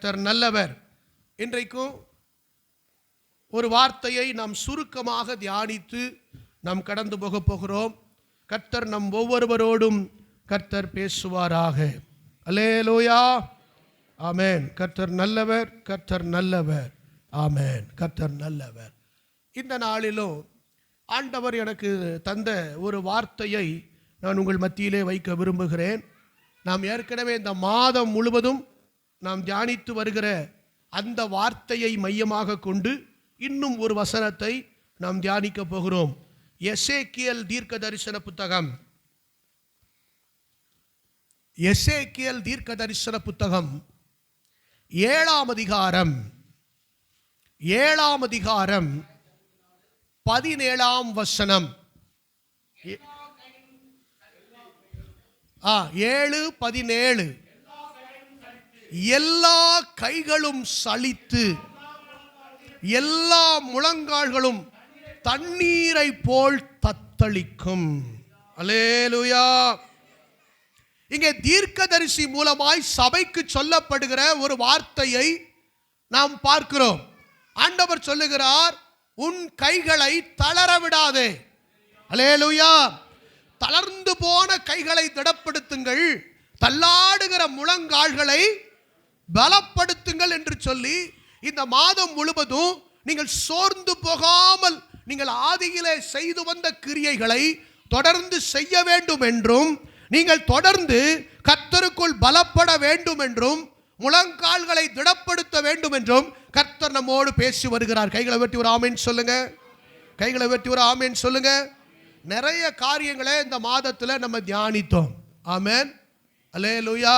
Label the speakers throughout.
Speaker 1: கர்த்தர் நல்லவர். இன்றைக்கும் ஒரு வார்த்தையை நாம் சுருக்கமாக தியானித்து நாம் கடந்து போக போகிறோம். கர்த்தர் நம் ஒவ்வொருவரோடும் கர்த்தர் பேசுவாராக. அல்லேலூயா, ஆமென். கர்த்தர் நல்லவர், கர்த்தர் நல்லவர், ஆமென். கர்த்தர் நல்லவர். இந்த நாளிலும் ஆண்டவர் எனக்கு தந்த ஒரு வார்த்தையை நான் உங்கள் மத்தியிலே வைக்க விரும்புகிறேன். நாம் ஏற்கனவே இந்த மாதம் முழுவதும் நாம் தியானித்து வருகிற அந்த வார்த்தையை மையமாக கொண்டு இன்னும் ஒரு வசனத்தை நாம் தியானிக்க போகிறோம். எசேக்கியேல் தீர்க்க தரிசன புத்தகம், எசேக்கியேல் தீர்க்க தரிசன புத்தகம் 7ஆம் அதிகாரம் 17ஆம் வசனம். 7:17. எல்லா கைகளும் சலித்து எல்லா முழங்கால்களும் தண்ணீரை போல் தத்தளிக்கும். அல்லேலூயா. இங்கே தீர்க்கதரிசி மூலமாய் சபைக்கு சொல்லப்படுகிற ஒரு வார்த்தையை நாம் பார்க்கிறோம். ஆண்டவர் சொல்லுகிறார், உன் கைகளை தளர விடாதே. அல்லேலூயா. தளர்ந்து போன கைகளை திடப்படுத்துங்கள், தள்ளாடுகிற முழங்கால்களை பலப்படுத்துங்கள் என்று சொல்லி இந்த மாதம் முழுவதும் நீங்கள் சோர்ந்து போகாமல் நீங்கள் ஆதியிலே செய்து வந்த கிரியைகளை தொடர்ந்து செய்ய வேண்டும் என்றும், நீங்கள் தொடர்ந்து கர்த்தருக்குள் பலப்பட வேண்டும் என்றும், முழங்கால்களை திடப்படுத்த வேண்டும் என்றும் கர்த்தர் நம்மோடு பேசி வருகிறார். கைகளை வெட்டி ஒரு ஆமேன் சொல்லுங்க. கைகளை வெட்டி ஒரு ஆமேன் சொல்லுங்க. நிறைய காரியங்களை இந்த மாதத்தில் நம்ம தியானித்தோம். ஆமேன். அல்லேலூயா.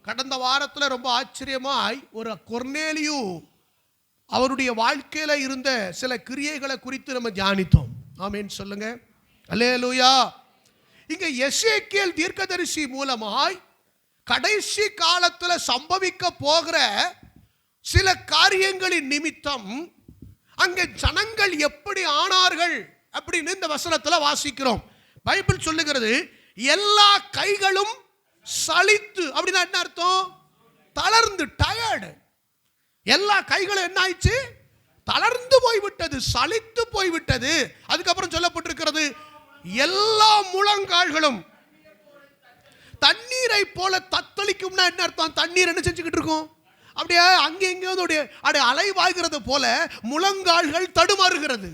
Speaker 1: கடந்த வாரத்தில் ரொம்ப ஆச்சரியமாய் ஒரு கொர்நேலியு அவருடைய வாழ்க்கையில் இருந்த சில கிரியைகளை குறித்து நம்ம தியானித்தோம். ஆமேன் சொல்லுங்க. அல்லேலூயா. இங்க எசேக்கியேல் தீர்க்கதரிசி மூலமாய் கடைசி காலத்தில் சம்பவிக்க போகிற சில காரியங்களின் நிமித்தம் அங்கே ஜனங்கள் எப்படி ஆனார்கள் அப்படின்னு இந்த வசனத்தில் வாசிக்கிறோம். பைபிள் சொல்லுகிறது, எல்லா கைகளும் சலித்து. அப்படின்னா என்ன அர்த்தம்? தளர்ந்து, டயர்டு. எல்லா கைகளும் என்ன ஆயிடுச்சு? தளர்ந்து போய்விட்டது, சலித்து போய்விட்டது. அதுக்கப்புறம் சொல்லப்பட்டிருக்கிறது, எல்லா முழங்கால்களும் தண்ணீரை போல தத்தளிக்கும்னா என்ன அர்த்தம்? தண்ணீர் என்ன செஞ்சுக்கிட்டு இருக்கும்? அப்படியே அங்கே எங்கேயாவது அலைவாய்கிறது போல முழங்கால்கள் தடுமாறுகிறது.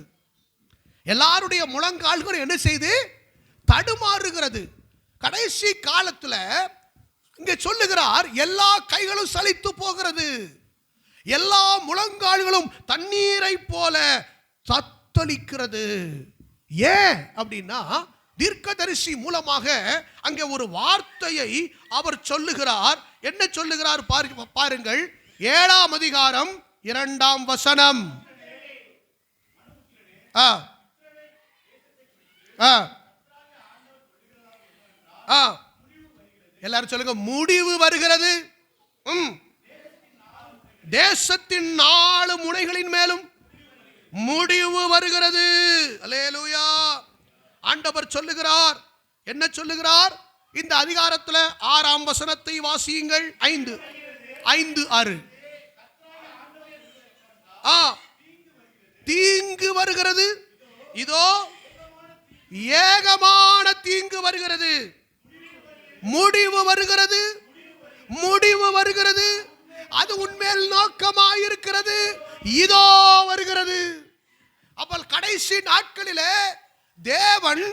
Speaker 1: எல்லாருடைய முழங்கால்கள் என்ன செய்து தடுமாறுகிறது. கடைசி காலத்தில் இங்கே சொல்லுகிறார், எல்லா கைகளும் சலித்து போகிறது, எல்லா முழங்கால்களும் தண்ணீரை போல தத்தளிக்கிறது. ஏன் அப்படின்னா, தீர்க்கதரிசி மூலமாக அங்கே ஒரு வார்த்தையை அவர் சொல்லுகிறார். என்ன சொல்லுகிறார் பாருங்கள். 7ஆம் அதிகாரம் 2ஆம் வசனம். எல்லாரும் சொல்லுங்க, முடிவு வருகிறது. தேசத்தின் 4 முனைகளின் மேலும் முடிவு வருகிறது. அல்லேலூயா. ஆண்டவர் சொல்லுகிறார். என்ன சொல்லுகிறார்? இந்த அதிகாரத்தில் 6ஆம் வசனத்தை வாசியுங்கள். 5:6. தீங்கு வருகிறது, இதோ ஏகமான தீங்கு வருகிறது. முடிவு வருகிறது, முடிவு வருகிறது. அது உன்மேல் நோக்கமாயிருக்கிறது, இதோ வருகிறது. அப்ப கடைசி நாட்களிலே தேவன்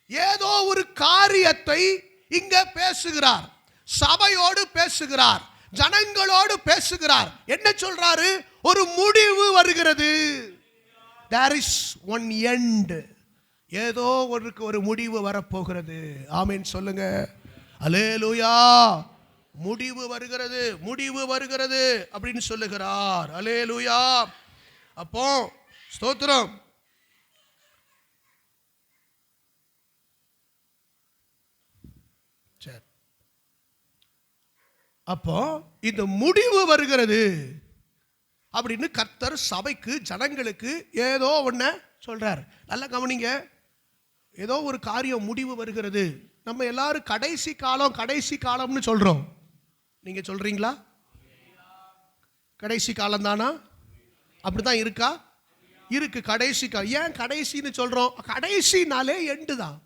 Speaker 1: ஏதோ ஒரு காரியத்தை இங்க பேசுகிறார், சபையோடு பேசுகிறார், ஜனங்களோடு பேசுகிறார். என்ன சொல்றாரு? ஒரு முடிவு வருகிறது. There is one end. ஏதோ ஒரு முடிவு வரப்போகிறது. ஆமென் சொல்லுங்க. அல்லேலூயா. முடிவு வருகிறது, முடிவு வருகிறது அப்படின்னு சொல்லுகிறார். அல்லேலூயா. அப்போ ஸ்தோத்திரம். அப்போ இந்த முடிவு வருகிறது அப்படின்னு கர்த்தர் சபைக்கு, ஜனங்களுக்கு ஏதோ ஒன்று சொல்றார். நல்லா கவனிங்க. ஏதோ ஒரு காரியம் முடிவு வருகிறது. நம்ம எல்லாரும் கடைசி காலம் கடைசி காலம்னு சொல்றோம். நீங்க சொல்றீங்களா? கடைசி காலம் தானா? அப்படிதான் இருக்கா? இருக்கு. கடைசி காலம். ஏன் கடைசின்னு சொல்றோம்? கடைசினாலே எண்டு தான்.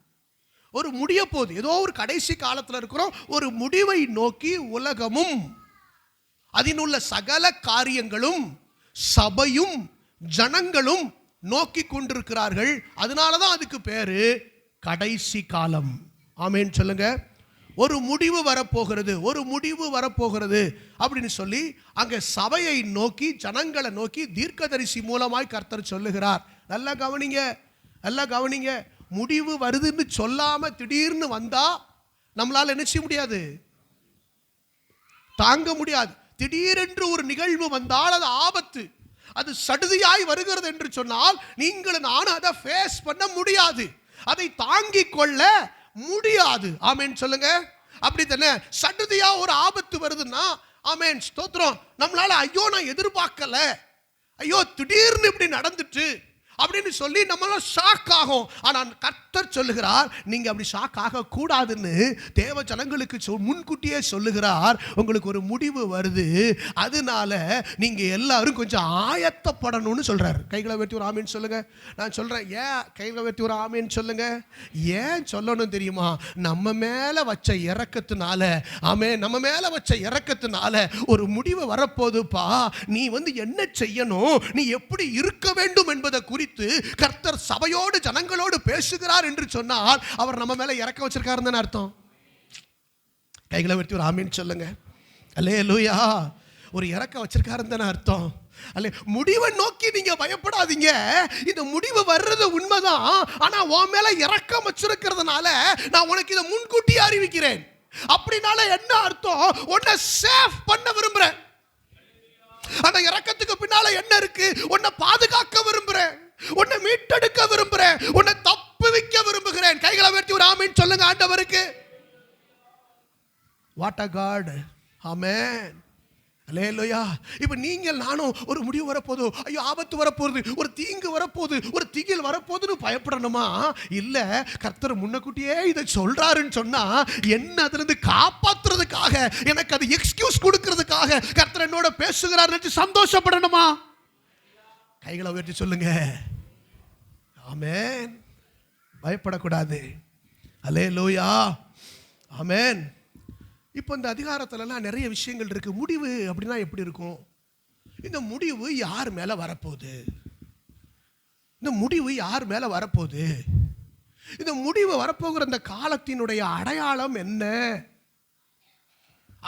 Speaker 1: ஒரு முடிய போகுது. ஏதோ ஒரு கடைசி காலத்தில் இருக்கிறோம். ஒரு முடிவை நோக்கி உலகமும் அதினுள்ள சகல காரியங்களும் சபையும் ஜனங்களும் நோக்கி கொண்டிருக்கிறார்கள். அதனாலதான் அதுக்கு பேரு கடைசி காலம். ஆமென் சொல்லுங்க. ஒரு முடிவு வரப்போகிறது, ஒரு முடிவு வரப்போகிறது அப்படின்னு சொல்லி அங்க சபையை நோக்கி ஜனங்களை நோக்கி தீர்க்கதரிசி மூலமாய் கர்த்தர் சொல்லுகிறார். நல்லா கவனிங்க, நல்லா கவனிங்க. முடிவு வருதுன்னு சொல்லாம திடீர்னு வந்தா நம்மளால என்ன செய்ய முடியாது? தாங்க முடியாது. திடீரென்று ஒரு நிகழ்வு வந்தால் அது ஆபத்து, அது சடுதியாய் வருகிறது என்று சொன்னால் நீங்கள் நானும் அதை ஃபேஸ் பண்ண முடியாது, அதை தாங்கிக் கொள்ள முடியாது. ஆமென் சொல்லுங்க. அப்படி தானே? சடுதியா ஒரு ஆபத்து வருதுன்னா ஆமென் ஸ்தோத்திரம். நம்மளால ஐயோ நான் எதிர்பார்க்கல, ஐயோ திடீர்னு இப்படி நடந்துட்டு அப்படின்னு சொல்லி நம்மளால ஷாக் ஆகும். ஆனால் கர்த்தர் சொல்லுகிறார், நீங்க அப்படி ஷாக் ஆக கூடாதுன்னு தேவ ஜனங்களுக்கு முன்கூட்டியே சொல்லுகிறார். உங்களுக்கு ஒரு முடிவு வருது, அதனால நீங்க எல்லாரும் கொஞ்சம் ஆயத்தப்படணும்னு சொல்றாரு. கைகளை வெட்டி ஒரு ஆமேன்னு சொல்லுங்க. நான் சொல்றேன், ஏன் கைகளை வெட்டி ஒரு ஆமேன்னு சொல்லுங்க. ஏன் சொல்லணும் தெரியுமா? நம்ம மேல வச்ச இரக்கத்தினால, ஆமே, நம்ம மேல வச்ச இரக்கத்தினால ஒரு முடிவு வரப்போகுதுப்பா. நீ என்ன செய்யணும், நீ எப்படி இருக்க வேண்டும் என்பதை குறித்து கர்த்தர் சபையோடு ஜனங்களோடு பேசுகிறார் என்று சொன்னால் அவர் நம்ம மேல இறக்க வச்சிருக்காருன்னு அர்த்தம். கைகளை வெட்டி ஒரு ஆமீன் சொல்லுங்க. அல்லேலூயா. ஒரு இறக்க வச்சிருக்காருன்னு அர்த்தம். அல்ல, முடிவை நோக்கி நீங்க பயப்படாதீங்க. இந்த முடிவு வர்றது உண்மைதான். ஆனா உன் மேல இறக்கம் வச்சிருக்கிறதுனால நான் உனக்கு இதை முன்கூட்டி அறிவிக்கிறேன். அப்படினால என்ன அர்த்தம்? உன்னை சேஃப் பண்ண விரும்புறேன். அந்த இறக்கத்துக்கு பின்னால என்ன இருக்கு? உன்னை பாதுகாக்க விரும்புறேன், உன்னை மீட்டெடுக்க விரும்புறேன், உன்னை தப்புவிக்க விரும்புகிறேன். கைகளை வெட்டி ஒரு ஆமீன் சொல்லுங்க ஆண்டவருக்கு. What a God. ஆமென். அல்லேலூயா. இப்ப நீங்கள் நானும் ஒரு முடிவு வரப்போகுது, ஐயோ ஆபத்து வரப்போகுது, ஒரு தீங்கு வரப்போகுது, ஒரு திகில் வரப்போகுதுன்னு பயப்படணுமா? இல்ல, கர்த்தர் முன்னக்கூட்டியே இதை சொல்றாருன்னு சொன்னா என்ன அதிலிருந்து காப்பாத்துறதுக்காக, எனக்கு அது எக்ஸ்கியூஸ் கொடுக்கிறதுக்காக கர்த்தர் என்னோட பேசுகிறார் சந்தோஷப்படணுமா? கைகளை உயர்த்தி சொல்லுங்க. ஆமென். பயப்படக்கூடாது. அல்லேலூயா. ஆமென். இப்போ இந்த அதிகாரத்துலலாம் நிறைய விஷயங்கள் இருக்கு. முடிவு அப்படின்னா எப்படி இருக்கும்? இந்த முடிவு யார் மேல வரப்போகுது? இந்த முடிவு யார் மேல வரப்போகுது? இந்த முடிவு வரப்போகிற இந்த காலத்தினுடைய அடையாளம் என்ன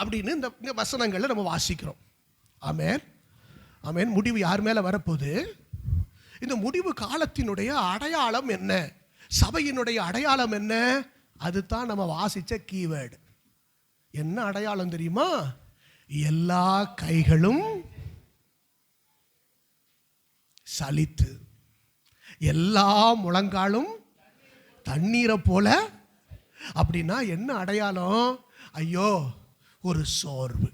Speaker 1: அப்படின்னு இந்த வசனங்களை நம்ம வாசிக்கிறோம். ஆமென், ஆமென். முடிவு யார் மேல வரப்போகுது? இந்த முடிவு காலத்தினுடைய அடையாளம் என்ன? சபையினுடைய அடையாளம் என்ன? அதுதான் நம்ம வாசிச்ச கீவேர்டு. என்ன அடையாளம் தெரியுமா? எல்லா கைகளும் சலித்து, எல்லா முழங்காலும் தண்ணீரை போல. அப்படின்னா என்ன அடையாளம்? ஐயோ, ஒரு சோர்வு.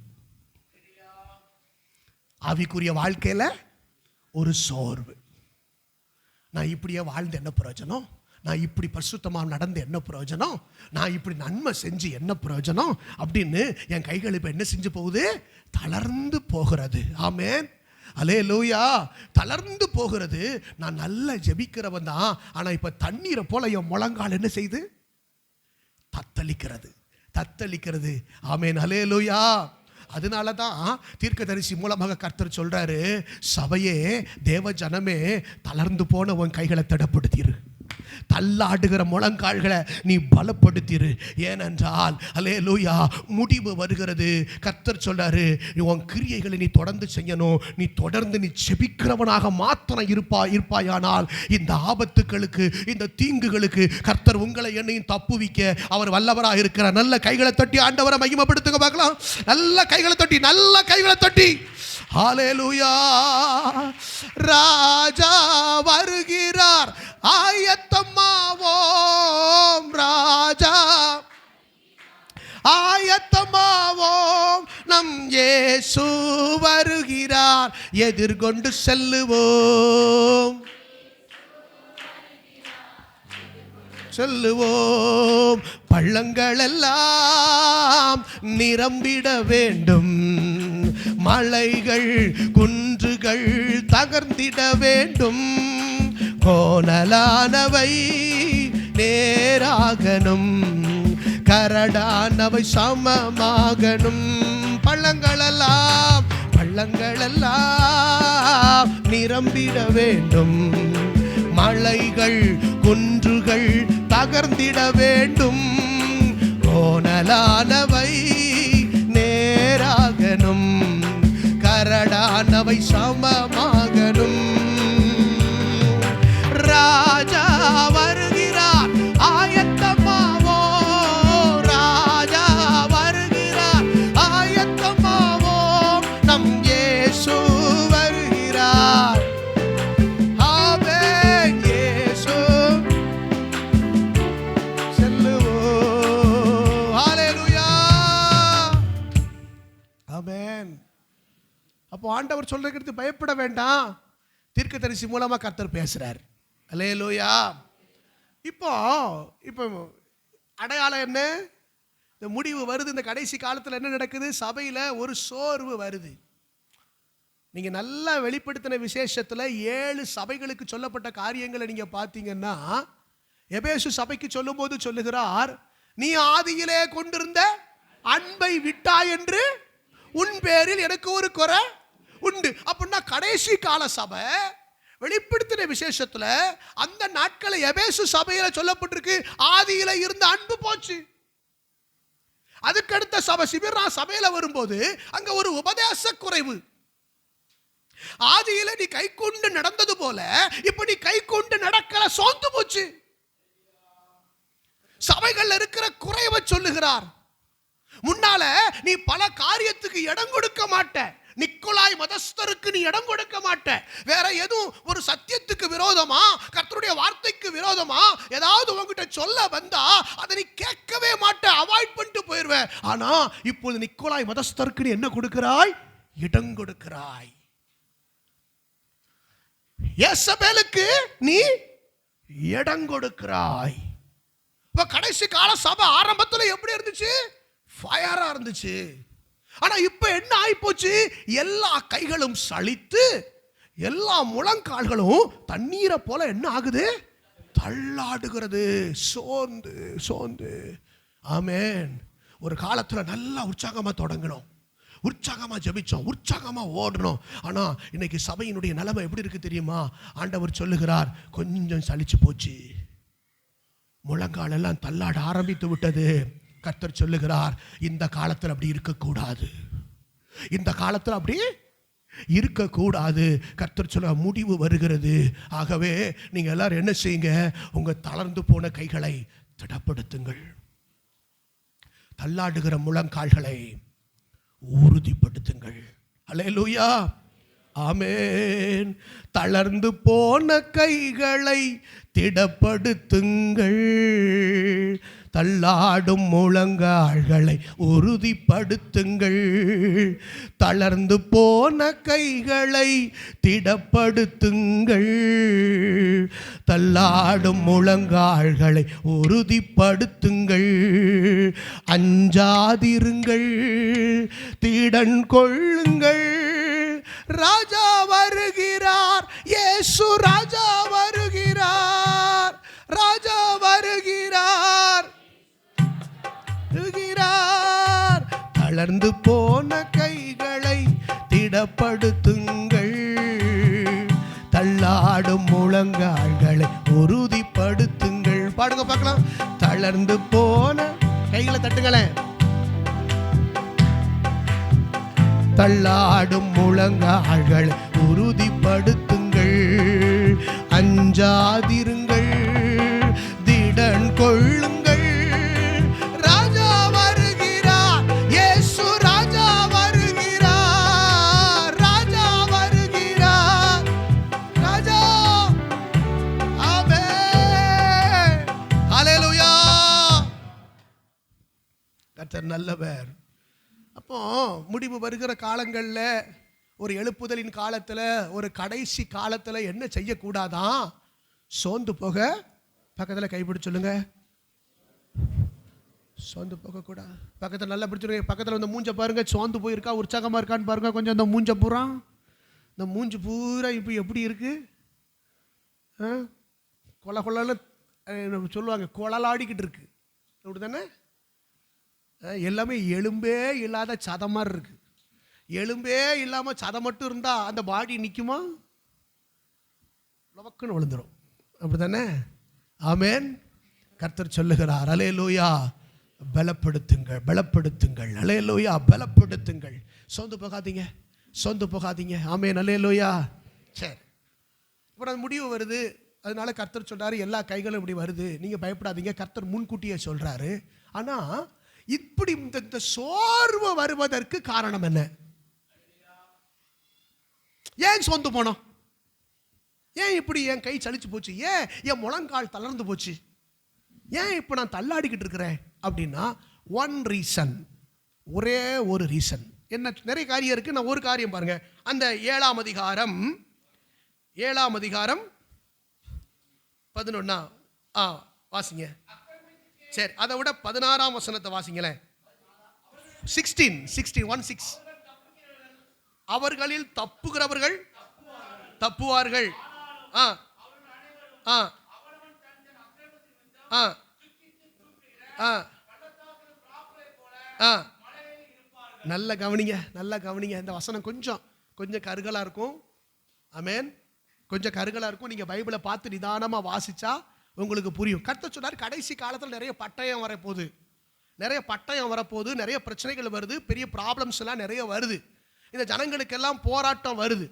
Speaker 1: ஆவிக்குரிய வாழ்க்கையில ஒரு சோர்வு. நான் இப்படியே வாழ்ந்து என்ன பிரயோஜனம்? நான் இப்படி பரிசுத்தமாக நடந்து என்ன பிரயோஜனம்? நான் இப்படி நன்மை செஞ்சு என்ன பிரயோஜனம் அப்படின்னு என் கைகள் இப்போ என்ன செஞ்சு போகுது? தளர்ந்து போகிறது. ஆமென், அல்லேலூயா. தளர்ந்து போகிறது. நான் நல்லா ஜெபிக்கிறவன் தான், ஆனால் இப்போ தண்ணீரை போல என் முழங்கால் என்ன செய்து? தத்தளிக்கிறது, தத்தளிக்கிறது. ஆமென், அல்லேலூயா. அதனால தான் தீர்க்கதரிசி மூலமாக கர்த்தர் சொல்றாரு, சபையே, தேவ ஜனமே, தளர்ந்து போன உன் கைகளை திடப்படுத்திரு, தள்ளாடுகிற முழங்கால்களை நீ பலப்படுத்திரு. ஏனென்றால் அல்லேலூயா, முடிவு வருகிறது. கர்த்தர் சொல்றாரு, உன் கிரியைகளை நீ தொடர்ந்து செய்யணும். நீ தொடர்ந்து நீ செபிக்கிறவனாக மாத்திரம் இருப்பாயானால் இந்த ஆபத்துகளுக்கு, இந்த தீங்குகளுக்கு கர்த்தர் உங்களை என்னையும் தப்புவிக்க அவர் வல்லவராக இருக்கிறார். நல்ல கைகளை தட்டி ஆண்டவரை மகிமைப்படுத்துங்க பார்க்கலாம். நல்ல கைகளை தட்டி, நல்ல கைகளை தட்டி. ஹல்லேலூயா. ராஜா வருகிறார், ஆயத்தமாவோம். ராஜா ஆயத்தமாவோம், நம் இயேசு வருகிறார், எதிர்கொண்டு செல்லுவோம். செல்லுவோம். பள்ளங்கள் எல்லாம் நிரம்பிட வேண்டும், மலைகள் குன்றுகள் தகர்ந்திட வேண்டும், கோணலானவை நேராகணும், கரடானவை சமமாகணும். பள்ளங்கள் எல்லாம் நிரம்பிட வேண்டும், மலைகள் குன்றுகள் தகர்ந்திட வேண்டும், கோணலானவை நேராகணும், கரடானவை சமமாகணும். ராஜா வருகிறார் ஆயத்தமாவோ, ராஜா வருகிறார் ஆயத்தமாவோ, நம் இயேசு வருகிறார். ஆமென். இயேசு செல்லுவோம். ஹல்லேலூயா. ஆமென். அப்போ ஆண்டவர் சொல்றது பயப்பட வேண்டாம், தீர்க்கதரிசி மூலமா கர்த்தர் பேசுறார். அல்லேலூயா. இப்போ அடையாளம் என்ன? இந்த முடிவு வருது. இந்த கடைசி காலத்தில் என்ன நடக்குது? சபையில் ஒரு சோர்வு வருது. நீங்கள் நல்லா வெளிப்படுத்தின விசேஷத்தில் 7 சபைகளுக்கு சொல்லப்பட்ட காரியங்களை நீங்கள் பார்த்தீங்கன்னா, எபேசு சபைக்கு சொல்லும்போது சொல்லுகிறார், நீ ஆதியிலே கொண்டிருந்த அன்பை விட்டாய் என்று உன் பேரில் எனக்கு ஒரு குறை உண்டு. அப்படின்னா கடைசி கால சபை வெளிப்படுத்தின விசேஷத்துல அந்த நாட்களை எபேசு சபையில சொல்லப்பட்டிருக்கு, ஆதியில இருந்த அன்பு போச்சு. அதுக்கடுத்த சபை சிபிர்னா சபையில வரும்போது அங்க ஒரு உபதேச குறைவு. ஆதியில நீ கை கொண்டு நடந்தது போல இப்ப நீ கை கொண்டு நடக்கல, சோர்ந்து போச்சு. சபைகள் இருக்கிற குறைவை சொல்லுகிறார். முன்னால நீ பல காரியத்துக்கு இடம் கொடுக்க மாட்ட, நிக்கோலாய் மதஸ்தருக்கு நீ இடம் கொடுக்க மாட்ட, வேற எதுவும் ஒரு சத்தியத்துக்கு விரோதமா கர்த்தருடைய வார்த்தைக்கு விரோதமா ஏதாவது உங்ககிட்ட சொல்ல வந்தா அதை நீ கேட்கவே மாட்ட, அவாய்ட் பண்ணிட்டு போயிருவ. ஆனா இப்போது நிக்கோலாய் மதஸ்தருக்கு நீ என்ன கொடுக்கிறாய்? இடம் கொடுக்கிறாய். யேசபேலுக்கு நீ இடம் கொடுக்கிறாய். இப்ப கடைசி கால சபை ஆரம்பத்தில் எப்படி இருந்துச்சு? ஃபயரா இருந்துச்சு. ஆனா இப்ப என்ன ஆகி போச்சு? எல்லா கைகளும் சலித்து எல்லா முழங்கால்களும் தண்ணீரை போல என்ன ஆகுது? தள்ளாடுகிறது, சோர்ந்து சோர்ந்து. ஆமென். ஒரு காலத்துல நல்லா உற்சாகமா தொடங்கணும், உற்சாகமா ஜெபிச்சோம், உற்சாகமா ஓடணும். ஆனா இன்னைக்கு சபையினுடைய நிலைமை எப்படி இருக்கு தெரியுமா? ஆண்டவர் சொல்லுகிறார், கொஞ்சம் சலிச்சு போச்சு, முழங்கால் எல்லாம் தள்ளாட ஆரம்பித்து விட்டது. கர்த்தர் சொல்லுகிறார், இந்த காலத்தில் அப்படி இருக்கக்கூடாது, இந்த காலத்தில் அப்படி இருக்கக்கூடாது. கர்த்தர் சொல்ல முடிவு வருகிறது. ஆகவே நீங்க எல்லாரும் என்ன செய்யுங்க? உங்க தளர்ந்து போன கைகளை திடப்படுத்துங்கள், தள்ளாடுகிற முழங்கால்களை உறுதிப்படுத்துங்கள். அல்லேலூயா. ஆமென். தளர்ந்து போன கைகளை திடப்படுத்துங்கள், தள்ளாடும் முழங்கால்களை உறுதிப்படுத்துங்கள். தளர்ந்து போன கைகளை திடப்படுத்துங்கள், தள்ளாடும் முழங்கால்களை உறுதிப்படுத்துங்கள். அஞ்சாதிருங்கள், திடன் கொள்ளுங்கள், ராஜா வருகிறார், இயேசு ராஜா வருகிறார், ராஜா வருகிறார். தளர்ந்து போன கைகளை திடப்படுத்துங்கள், தள்ளாடும் முழங்கால்களை உறுதிப்படுத்துங்கள். பாடுங்க பார்க்கலாம். தளர்ந்து போன கைகளை தட்டுங்களேன், தள்ளாடும் முழங்கால்களை உறுதிப்படுத்துங்கள். அஞ்சாதிருங்கள், திடன் கொள்ளுங்கள், ராஜா வருகிறார், இயேசு ராஜா வருகிறார், ராஜா வருகிறார், ராஜா. ஆமென். ஹல்லேலூயா. கர்த்தர் நல்லவர். அப்போ முடிவு வருகிற காலங்களில், ஒரு எழுப்புதலின் காலத்தில், ஒரு கடைசி காலத்தில் என்ன செய்யக்கூடாதான்? சோர்ந்து போக பக்கத்தில் கைப்பிடிச்சு சொல்லுங்க, சோர்ந்து போகக்கூடாது. பக்கத்தில் நல்லா பிடிச்சிருக்க, பக்கத்தில் வந்து மூஞ்ச பாருங்க, சோர்ந்து போயிருக்கா உற்சாகமாக இருக்கான்னு பாருங்க. கொஞ்சம் இந்த மூஞ்ச பூரா, இந்த மூஞ்சி பூரா இப்போ எப்படி இருக்கு? கொலை கொள்ளன்னு சொல்லுவாங்க, குழலாடிக்கிட்டு இருக்கு, அப்படி தானே? எல்லாமே எலும்பே இல்லாத சதை மாதிரி இருக்கு. எலும்பே இல்லாமல் சதை மட்டும் இருந்தால் அந்த பாடி நிற்குமா? லவக்குன்னு விழுந்துடும், அப்படி தானே? ஆமேன். கர்த்தர் சொல்லுகிறார், அல்லேலூயா, பலப்படுத்துங்கள், பலப்படுத்துங்கள், அல்லேலூயா, பலப்படுத்துங்கள். சோர்ந்து போகாதீங்க, சோர்ந்து போகாதீங்க. ஆமேன், அல்லேலூயா. சரி, இப்போ அந்த முடிவு வருது. அதனால கர்த்தர் சொல்றாரு, எல்லா கைகளும் இப்படி வருது, நீங்கள் பயப்படாதீங்க. கர்த்தர் முன்கூட்டியே சொல்றாரு. ஆனால் இப்படி இந்த சோர்வு வருவதற்கு காரணம் என்ன? ஏன் சோர்ந்து போனோம்? ஏன் இப்படி என் கை சலிச்சு போச்சு? ஏன் என் முழங்கால் தளர்ந்து போச்சு? ஏன் இப்போ நான் தள்ளாடிக்கிட்டு இருக்கிறேன் அப்படின்னா, ஒன் ரீசன், ஒரே ஒரு ரீசன். என்ன? நிறைய காரியம் இருக்கு, நான் ஒரு காரியம் பாருங்க. அந்த 7ஆம் அதிகாரம் 11 வாசிங்க. சரி, அதை விட 16ஆம் வசனத்தை வாசிங்களேன். 16 அவர்களில் தப்புகிறவர்கள் தப்புவார்கள். நல்ல கவனிங்க, நல்ல கவனிங்க. இந்த வசனம் கொஞ்சம் கருகலா இருக்கும். ஆமென். கொஞ்சம் கருகலா இருக்கும். நீங்க பைபிளை பார்த்து நிதானமா வாசிச்சா உங்களுக்கு புரியும். கர்த்தர் சொன்னார், கடைசி காலத்தில் நிறைய பட்டயம் வரப்போகுது, நிறைய பட்டயம் வரப்போகுது, நிறைய பிரச்சனைகள் வருது, பெரிய ப்ராப்ளம்ஸ் எல்லாம் நிறைய வருது, இந்த ஜனங்களுக்கெல்லாம் போராட்டம் வருது.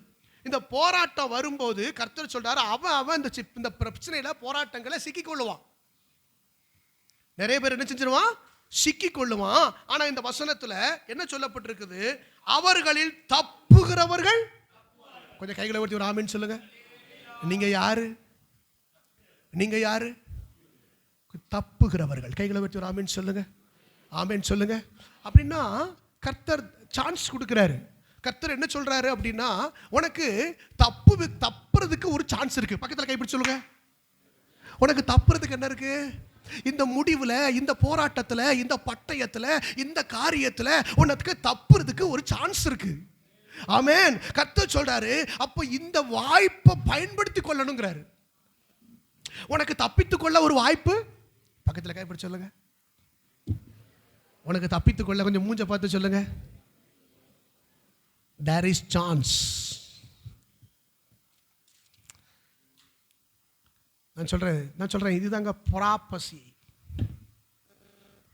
Speaker 1: இந்த போராட்டம் வரும்போது கர்த்தர் சொல்றாரு, அவன் இந்த பிரச்சனையில போராட்டங்களை சிக்கிக்கொள்ளுவான். நிறைய பேர் என்ன செஞ்சிருவான்? சிக்கிக்கொள்ளுவான். ஆனா இந்த வசனத்துல என்ன சொல்லப்பட்டிருக்குது? அவர்களில் தப்புகிறவர்கள். கொஞ்சம் கைகளை உயர்த்தி ஒரு ஆமென் சொல்லுங்க. நீங்க யாரு? நீங்க யாரு? தப்புகிறவர்கள். கைகளை உயர்த்தி ஒரு ஆமென் சொல்லுங்க. ஆமென் சொல்லுங்க. அப்படின்னா கர்த்தர் சான்ஸ் கொடுக்கிறாரு. கர்த்தர் என்ன சொல்றாரு அப்படின்னா, உனக்கு தப்புறதுக்கு ஒரு சான்ஸ் இருக்கு. பக்கத்தில் கைப்பிடிச்சு சொல்லுங்க. உனக்கு தப்புறதுக்கு என்ன இருக்கு? இந்த முடிவுல, இந்த போராட்டத்துல, இந்த பட்டயத்துல, இந்த காரியத்துல உனக்கு தப்புறதுக்கு ஒரு சான்ஸ் இருக்கு. ஆமென். கர்த்தர் சொல்றாரு, அப்ப இந்த வாய்ப்பை பயன்படுத்தி கொள்ளணுங்கிறாரு. உனக்கு தப்பித்துக் கொள்ள ஒரு வாய்ப்பு. பக்கத்தில் கைப்பிடிச்சு சொல்லுங்க. உனக்கு தப்பித்துக் கொள்ள, கொஞ்சம் மூஞ்ச பார்த்து சொல்லுங்க, there is chance. நான் சொல்றேன் இதுதாங்க ப்ராப்பசி.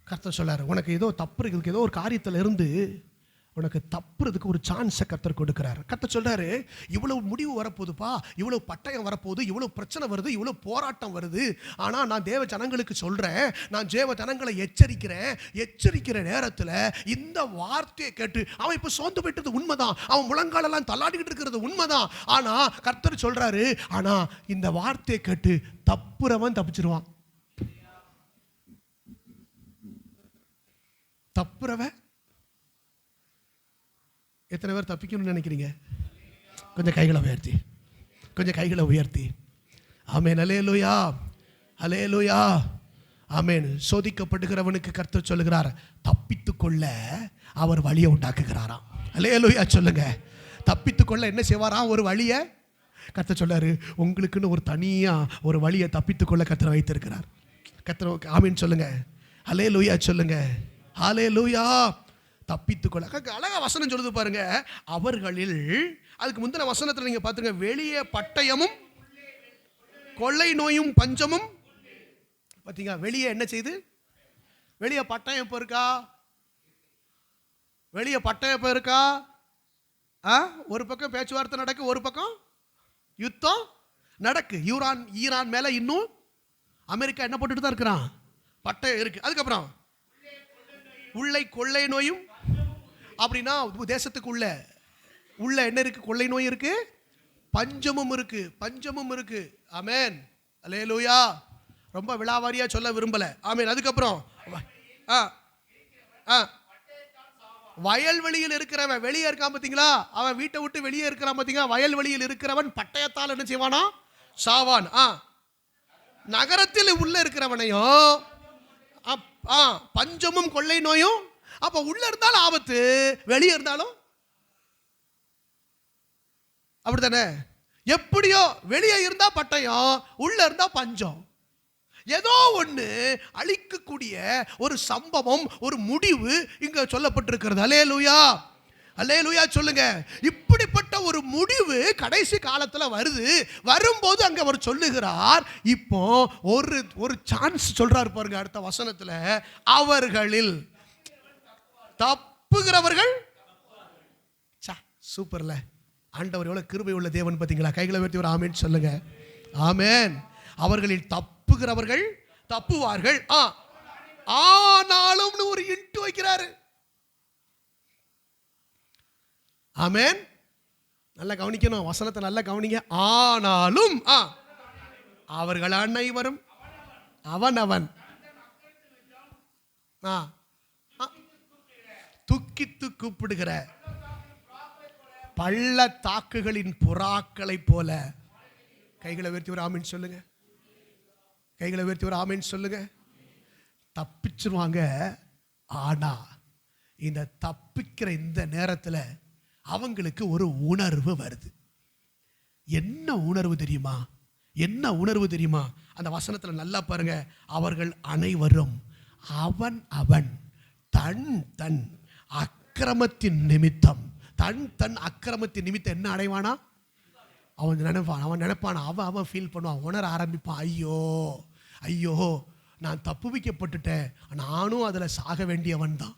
Speaker 1: கர்த்தர் சொல்றாரு, உனக்கு ஏதோ தப்பு இருக்கு, ஏதோ ஒரு காரியத்தில் இருந்து உனக்கு தப்புறதுக்கு ஒரு சான்ஸை கர்த்தர் கொடுக்கிறார். கர்த்தர் சொல்றாரு, இவ்வளவு முடிவு வரப்போகுதுப்பா, இவ்வளவு பட்டயம் வரப்போகுது, இவ்வளவு பிரச்சனை வருது, இவ்வளவு போராட்டம் வருது. ஆனா நான் தேவ ஜனங்களுக்கு சொல்றேன், நான் தேவ ஜனங்களை எச்சரிக்கிற நேரத்தில் இந்த வார்த்தையை கேட்டு, அவன் இப்ப சோர்ந்து போயிட்டது உண்மைதான், அவன் முழங்காலெல்லாம் தள்ளாடிக்கிட்டு இருக்கிறது உண்மைதான். ஆனா கர்த்தர் சொல்றாரு, ஆனா இந்த வார்த்தையை கேட்டு தப்புறவன் தப்பிச்சிருவான். தப்புறவன். எத்தனை பேர் தப்பிக்கணும்னு நினைக்கிறீங்க? கொஞ்சம் கைகளை உயர்த்தி ஆமென். அல்லேலூயா, அல்லேலூயா, ஆமென். சோதிக்கப்படுகிறவனுக்கு கர்த்தர் சொல்லுகிறார், தப்பித்துக்கொள்ள அவர் வழியை உண்டாக்குகிறாராம். அல்லேலூயா சொல்லுங்க. தப்பித்துக்கொள்ள என்ன செய்வாராம்? ஒரு வழியை கர்த்தர் சொல்றாரு. உங்களுக்குன்னு ஒரு தனியா ஒரு வழியை தப்பித்துக்கொள்ள கர்த்தர் வைத்திருக்கிறார். கர்த்தர் ஆமென் சொல்லுங்க. அல்லேலூயா சொல்லுங்க. அல்லேலூயா. தப்பித்துக்கொள்ள அழகா வசனம் சொல்லுது பாருங்க. அவர்களில், அதுக்கு முந்தின வசனத்தில் நீங்க பாத்துங்க, வெளியே பட்டயமும் கொள்ளை நோயும் பஞ்சமும். பாத்தீங்க, வெளியே என்ன செய்து? வெளியே பட்டயம் இப்போ இருக்கா? வெளியே பட்டயம் இப்போ இருக்கா? ஒரு பக்கம் பேச்சுவார்த்தை நடக்கு, ஒரு பக்கம் யுத்தம் நடக்கு. ஈரான் மேல இன்னும் அமெரிக்கா என்ன போட்டுட்டு தான் இருக்கிறான்? பட்டயம் இருக்கு. அதுக்கப்புறம் உள்ளே கொள்ளை நோயும். அப்படின்னா தேசத்துக்கு உள்ள என்ன இருக்கு? கொள்ளை நோய் இருக்கு, பஞ்சமும் இருக்கு. ஆமென். அல்லேலூயா. ரொம்ப விலாவாரியா சொல்ல விரும்பல. ஆமென். அதுக்கப்புறம் வயல்வெளியில் இருக்கிறவன், வெளியே இருக்கான் பாத்தீங்களா? அவன் வீட்டை விட்டு வெளியே இருக்கிறான் பாத்தீங்களா? வயல்வெளியில் இருக்கிறவன் பட்டயத்தால் என்ன செய்வானா? சாவான். நகரத்தில் உள்ள இருக்கிறவனையும் பஞ்சமும் கொள்ளை நோயும். அப்ப உள்ள இருந்தாலும் ஆபத்து, வெளியே இருந்தாலும் அப்படித்தானே. எப்படியோ வெளியே இருந்தா பட்டயம், உள்ள இருந்தா பஞ்சம். ஏதோ ஒண்ணு அழிக்கக்கூடிய ஒரு சம்பவம், ஒரு முடிவு இங்க சொல்லப்பட்டிருக்கிறது. அல்லேலூயா, அல்லேலூயா சொல்லுங்க. இப்படிப்பட்ட ஒரு முடிவு கடைசி காலத்துல வருது. வரும்போது அங்க அவர் சொல்லுகிறார், இப்போ ஒரு சான்ஸ் சொல்றாரு பாருங்க அடுத்த வசனத்துல, அவர்களில் தப்புகிறவர்கள். சூப்பர்ல, ஆண்டவர் எவ்வளவு கிருபை உள்ள தேவன் பாத்தீங்களா? கைகளை உயர்த்தி ஒரு ஆமென் சொல்லுங்க. ஆமென். அவர்களில் தப்புகிறவர்கள் தப்புவார்கள், ஆனாலும் ஒரு இன்ட்டு வைக்கிறாரு. ஆமென். நல்லா கவனிக்கணும், வசனத்தை நல்லா கவனிங்க. ஆனாலும் அவர்கள் அனைவரும் அவனவன் துக்கித்து கூப்பிடுகிற பள்ளத்தாக்குகளின் புறாக்களை போல. கைகளை உயர்த்தி ஒரு ஆமென் சொல்லுங்க. கைகளை உயர்த்தி ஒரு ஆமென் சொல்லுங்க. தப்பிச்சிருவாங்க. ஆனா இந்த தப்பிக்கிற இந்த நேரத்தில் அவங்களுக்கு ஒரு உணர்வு வருது. என்ன உணர்வு தெரியுமா? என்ன உணர்வு தெரியுமா? அந்த வசனத்தில் நல்லா பாருங்க. அவர்கள் அனைவரும் அவன் அவன் தன் தன் அக்கிரமத்தின் நிமித்தம், தன் தன் அக்கிரமத்தின் நிமித்தம் என்ன அடைவானா? அவன் நினைப்பான், அவன் ஃபீல் பண்ணுவான், உணர ஆரம்பிப்பான். ஐயோ ஐயோ, நான் தப்புவிக்கப்பட்டுட்டேன், நானும் அதில் சாக வேண்டியவன் தான்,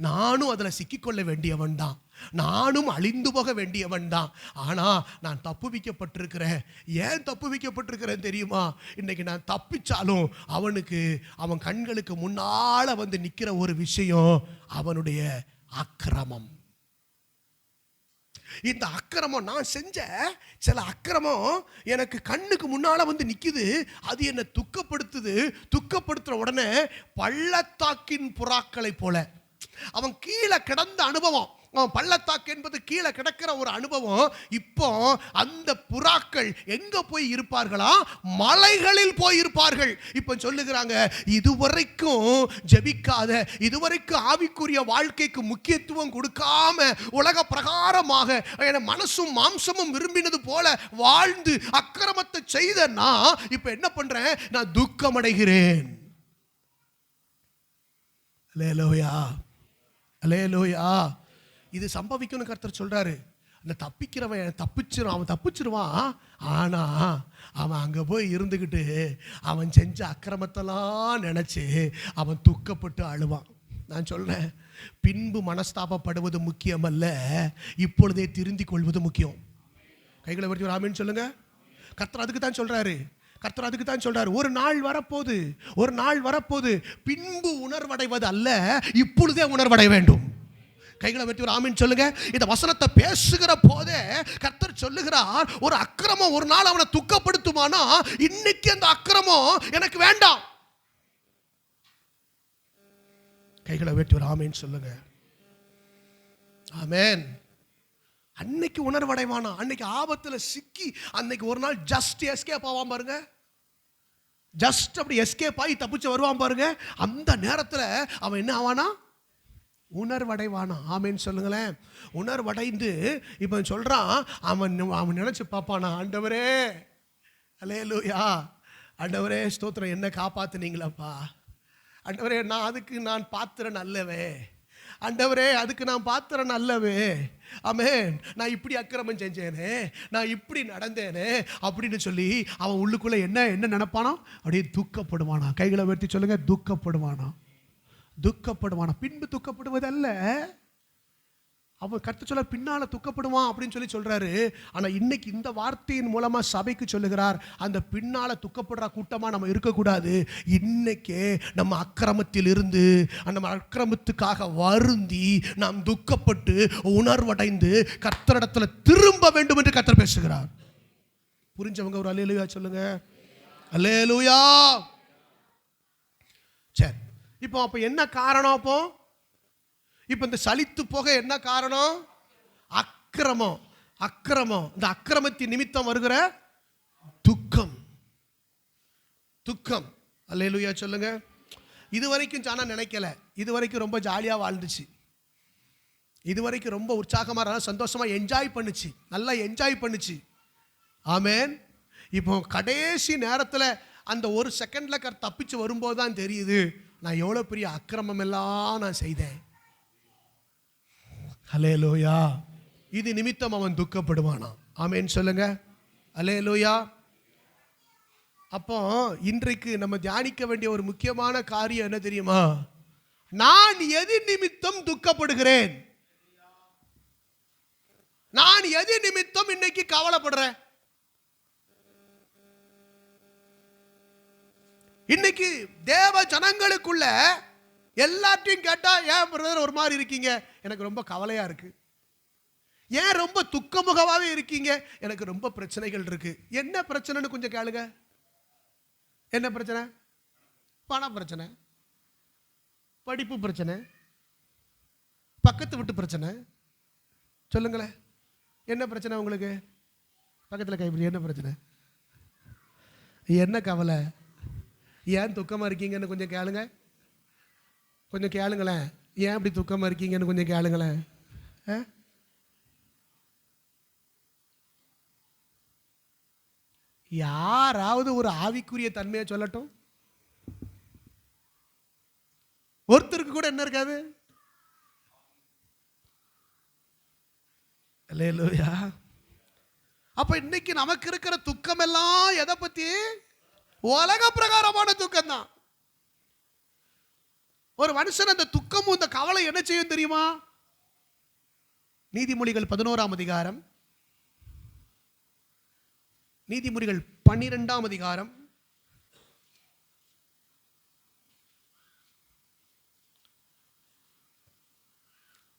Speaker 1: நானும் அதில் சிக்கிக்கொள்ள வேண்டியவன் தான், நானும் அழிந்து போக வேண்டியவன் தான். ஆனா நான் தப்புவிக்கப்பட்டிருக்கிறேன். ஏன் தப்புவிக்கப்பட்டிருக்கிறேன் தெரியுமா? இன்னைக்கு நான் தப்பிச்சாலும் அவனுக்கு, அவன் கண்களுக்கு முன்னால வந்து நிக்கிற ஒரு விஷயம் அவனுடைய அக்கிரமம். இந்த அக்கிரமம், நான் செஞ்ச சில அக்கிரமம் எனக்கு கண்ணுக்கு முன்னால வந்து நிக்குது. அது என்ன துக்கப்படுத்துது. துக்கப்படுத்துற உடனே பள்ளத்தாக்கின் புறாக்களை போல அவன் கீழே கிடந்த அனுபவம். அவன் பள்ளத்தாக்கு என்பது கீழே கிடக்கிற ஒரு அனுபவம். இப்போ அந்த புறாக்கள் எங்க போய் இருப்பார்களா? மலைகளில் போய் இருப்பார்கள். இப்போ சொல்லுகிறாங்க, இதுவரைக்கும் ஜெபிக்காத, இதுவரைக்கும் ஆவிக்குரிய வாழ்க்கைக்கு முக்கியத்துவம் கொடுக்காம உலக பிரகாரமாக மனசும் மாம்சமும் விரும்பினது போல வாழ்ந்து அக்கிரமத்தை செய்த நான் இப்ப என்ன பண்றேன்? நான் துக்கம் அடைகிறேன். அல்லேலூயா, அல்லேலூயா. இது சம்பவிக்கும்னு கர்த்தர் சொல்றாரு. அந்த தப்பிக்கிறவன் தப்பிச்சிருவான். ஆனா அவன் அங்க போய் இருந்துகிட்டு அவன் செஞ்ச அக்கிரமத்தெல்லாம் நினைச்சு அவன் துக்கப்பட்டு அழுவான். நான் சொல்றேன், பின்பு மனஸ்தாபப்படுவது முக்கியம் அல்ல, இப்பொழுதே திருந்திக் கொள்வது முக்கியம். கைகளை வச்சு ஒரு ஆமென் சொல்லுங்க. கர்த்தர் அதுக்கு தான் சொல்றாரு. கர்த்தர் அதுக்கு தான் சொல்றாரு. ஒரு நாள் வரப்போது, ஒரு நாள் வரப்போது, பின்பு உணர்வடைவது அல்ல, இப்பொழுதே உணர்வடைய வேண்டும். கைகளை வெட்டி ஒரு ஆமீன் சொல்லுங்க. இந்த வசனத்தை பேசுகிற போதே கர்த்தர் சொல்லுகிறார், ஒரு அக்கிரமம் ஒரு நாள் அவனை துக்கப்படுத்துமானா இன்னைக்கு அந்த அக்கிரமம் எனக்கு வேண்டாம். கைகளை வெட்டி ஒரு ஆமீன் சொல்லுங்க. ஆமென். அன்னைக்கு உணர்வடைவானா, அன்னைக்கு ஆபத்துல சிக்கி அன்னைக்கு ஒரு நாள் ஜஸ்ட் எஸ்கேப் ஆவான் பாருங்க. ஜஸ்ட் அப்படி எஸ்கேப் ஆகி தப்பிச்சு வருவான் பாருங்க. அந்த நேரத்தில் அவன் என்ன ஆவானா? உணர்வடைவானா. ஆமேன்னு சொல்லுங்களேன். உணர்வடைந்து இப்போ சொல்றான், அவன் நினைச்சு பார்ப்பானா, ஆண்டவரே அல்லேலூயா, ஆண்டவரே ஸ்தோத்திரம், என்ன காப்பாத்துனீங்களாப்பா, ஆண்டவரே நான் பாத்திரன் அல்லவே, ஆண்டவரே அதுக்கு நான் பாத்திரன் அல்லவே, ஆமென், நான் இப்படி அக்கிரமம் செஞ்சேனே, நான் இப்படி நடந்தேனே அப்படின்னு சொல்லி அவன் உள்ளுக்குள்ள என்ன நினைப்பானோ அப்படியே துக்கப்படுவானா. கைகளை உயர்த்தி சொல்லுங்க, துக்கப்படுவானா. துக்கப்படுவானா. பின்பு துக்கப்படுவது அல்ல, அவன் கர்த்தர் சொல்ல பின்னால துக்கப்படுவான் அப்படின்னு சொல்லி சொல்றாரு. ஆனா இன்னைக்கு இந்த வார்த்தையின் மூலமா சபைக்கு சொல்லுகிறார், அந்த பின்னால துக்கப்படுற கூட்டமா நம்ம இருக்கக்கூடாது. இன்னைக்கே நம்ம அக்கிரமத்தில் இருந்து நம்ம அக்கிரமத்துக்காக வருந்தி நாம் துக்கப்பட்டு உணர்வடைந்து கர்த்தரிடத்துல திரும்ப வேண்டும் என்று கர்த்தர் பேசுகிறார். புரிஞ்சவங்க ஒரு அல்லேலூயா சொல்லுங்க. அல்லேலூயா. சரி, இப்போ அப்ப என்ன காரணம்? இப்போ இந்த சலித்து போக என்ன காரணம்? அக்கிரமம். அக்கிரமம், இந்த அக்கிரமத்தின் நிமித்தம் வருகிற துக்கம். துக்கம். அல்லேலூயா சொல்லுங்க. இதுவரைக்கும் சானா நினைக்கல, இதுவரைக்கும் ரொம்ப ஜாலியாக வாழ்ந்துச்சு, இதுவரைக்கும் ரொம்ப உற்சாகமாக சந்தோஷமாக என்ஜாய் பண்ணுச்சு, நல்லா என்ஜாய் பண்ணுச்சு. ஆமேன். இப்போ கடைசி நேரத்தில் அந்த ஒரு செகண்டில் தப்பிச்சு வரும்போது தான் தெரியுது, நான் எவ்வளோ பெரிய அக்கிரமம் எல்லாம் நான் செய்தேன். அல்லேலூயா. இது நிமித்தம் அவன் துக்கப்படுவானா? ஆமேன் சொல்லுங்க. அல்லேலூயா. அப்போ இன்றைக்கு நம்ம தியானிக்க வேண்டிய ஒரு முக்கியமான காரியம் என்ன தெரியுமா? நான் எது நிமித்தம் துக்கப்படுகிறேன், நான் எது நிமித்தம் இன்னைக்கு கவலைப்படுறேன். இன்னைக்கு தேவ ஜனங்களுக்குள்ள எல்லாத்தையும் கேட்டா, ஏன் பிரதர் ஒரு மாதிரி இருக்கீங்க? எனக்கு ரொம்ப கவலையா இருக்கு. ஏன் ரொம்ப துக்கமுகமாவே இருக்கீங்க? எனக்கு ரொம்ப பிரச்சனைகள் இருக்கு. என்ன பிரச்சனைன்னு கொஞ்சம் கேளுங்க. என்ன பிரச்சனை? பண பிரச்சனை, படிப்பு பிரச்சனை, பக்கத்து வீட்டு பிரச்சனை. சொல்லுங்களேன், என்ன பிரச்சனை உங்களுக்கு? பக்கத்தில் கைப்பிடி, என்ன பிரச்சனை? என்ன கவலை? ஏன் துக்கமாக இருக்கீங்கன்னு கொஞ்சம் கேளுங்க. கொஞ்சம் கேளுங்களேன், ஏன் இப்படி துக்கமாக இருக்கீங்கன்னு கொஞ்சம் கேளுங்களேன். யாராவது ஒரு ஆவிக்குரிய தன்மையை சொல்லட்டும். ஒருத்தருக்கு கூட என்ன இருக்காது. அல்லேலூயா. அப்ப இன்னைக்கு நமக்கு இருக்கிற துக்கம் எல்லாம் எதை பத்தி? உலக பிரகாரமான துக்கம் தான். ஒரு மனுஷன் அந்த துக்கமும் இந்த கவலை என்ன செய்யும் தெரியுமா? நீதிமொழிகள் 11ஆம் அதிகாரம், நீதிமொழிகள் 12ஆம் அதிகாரம்,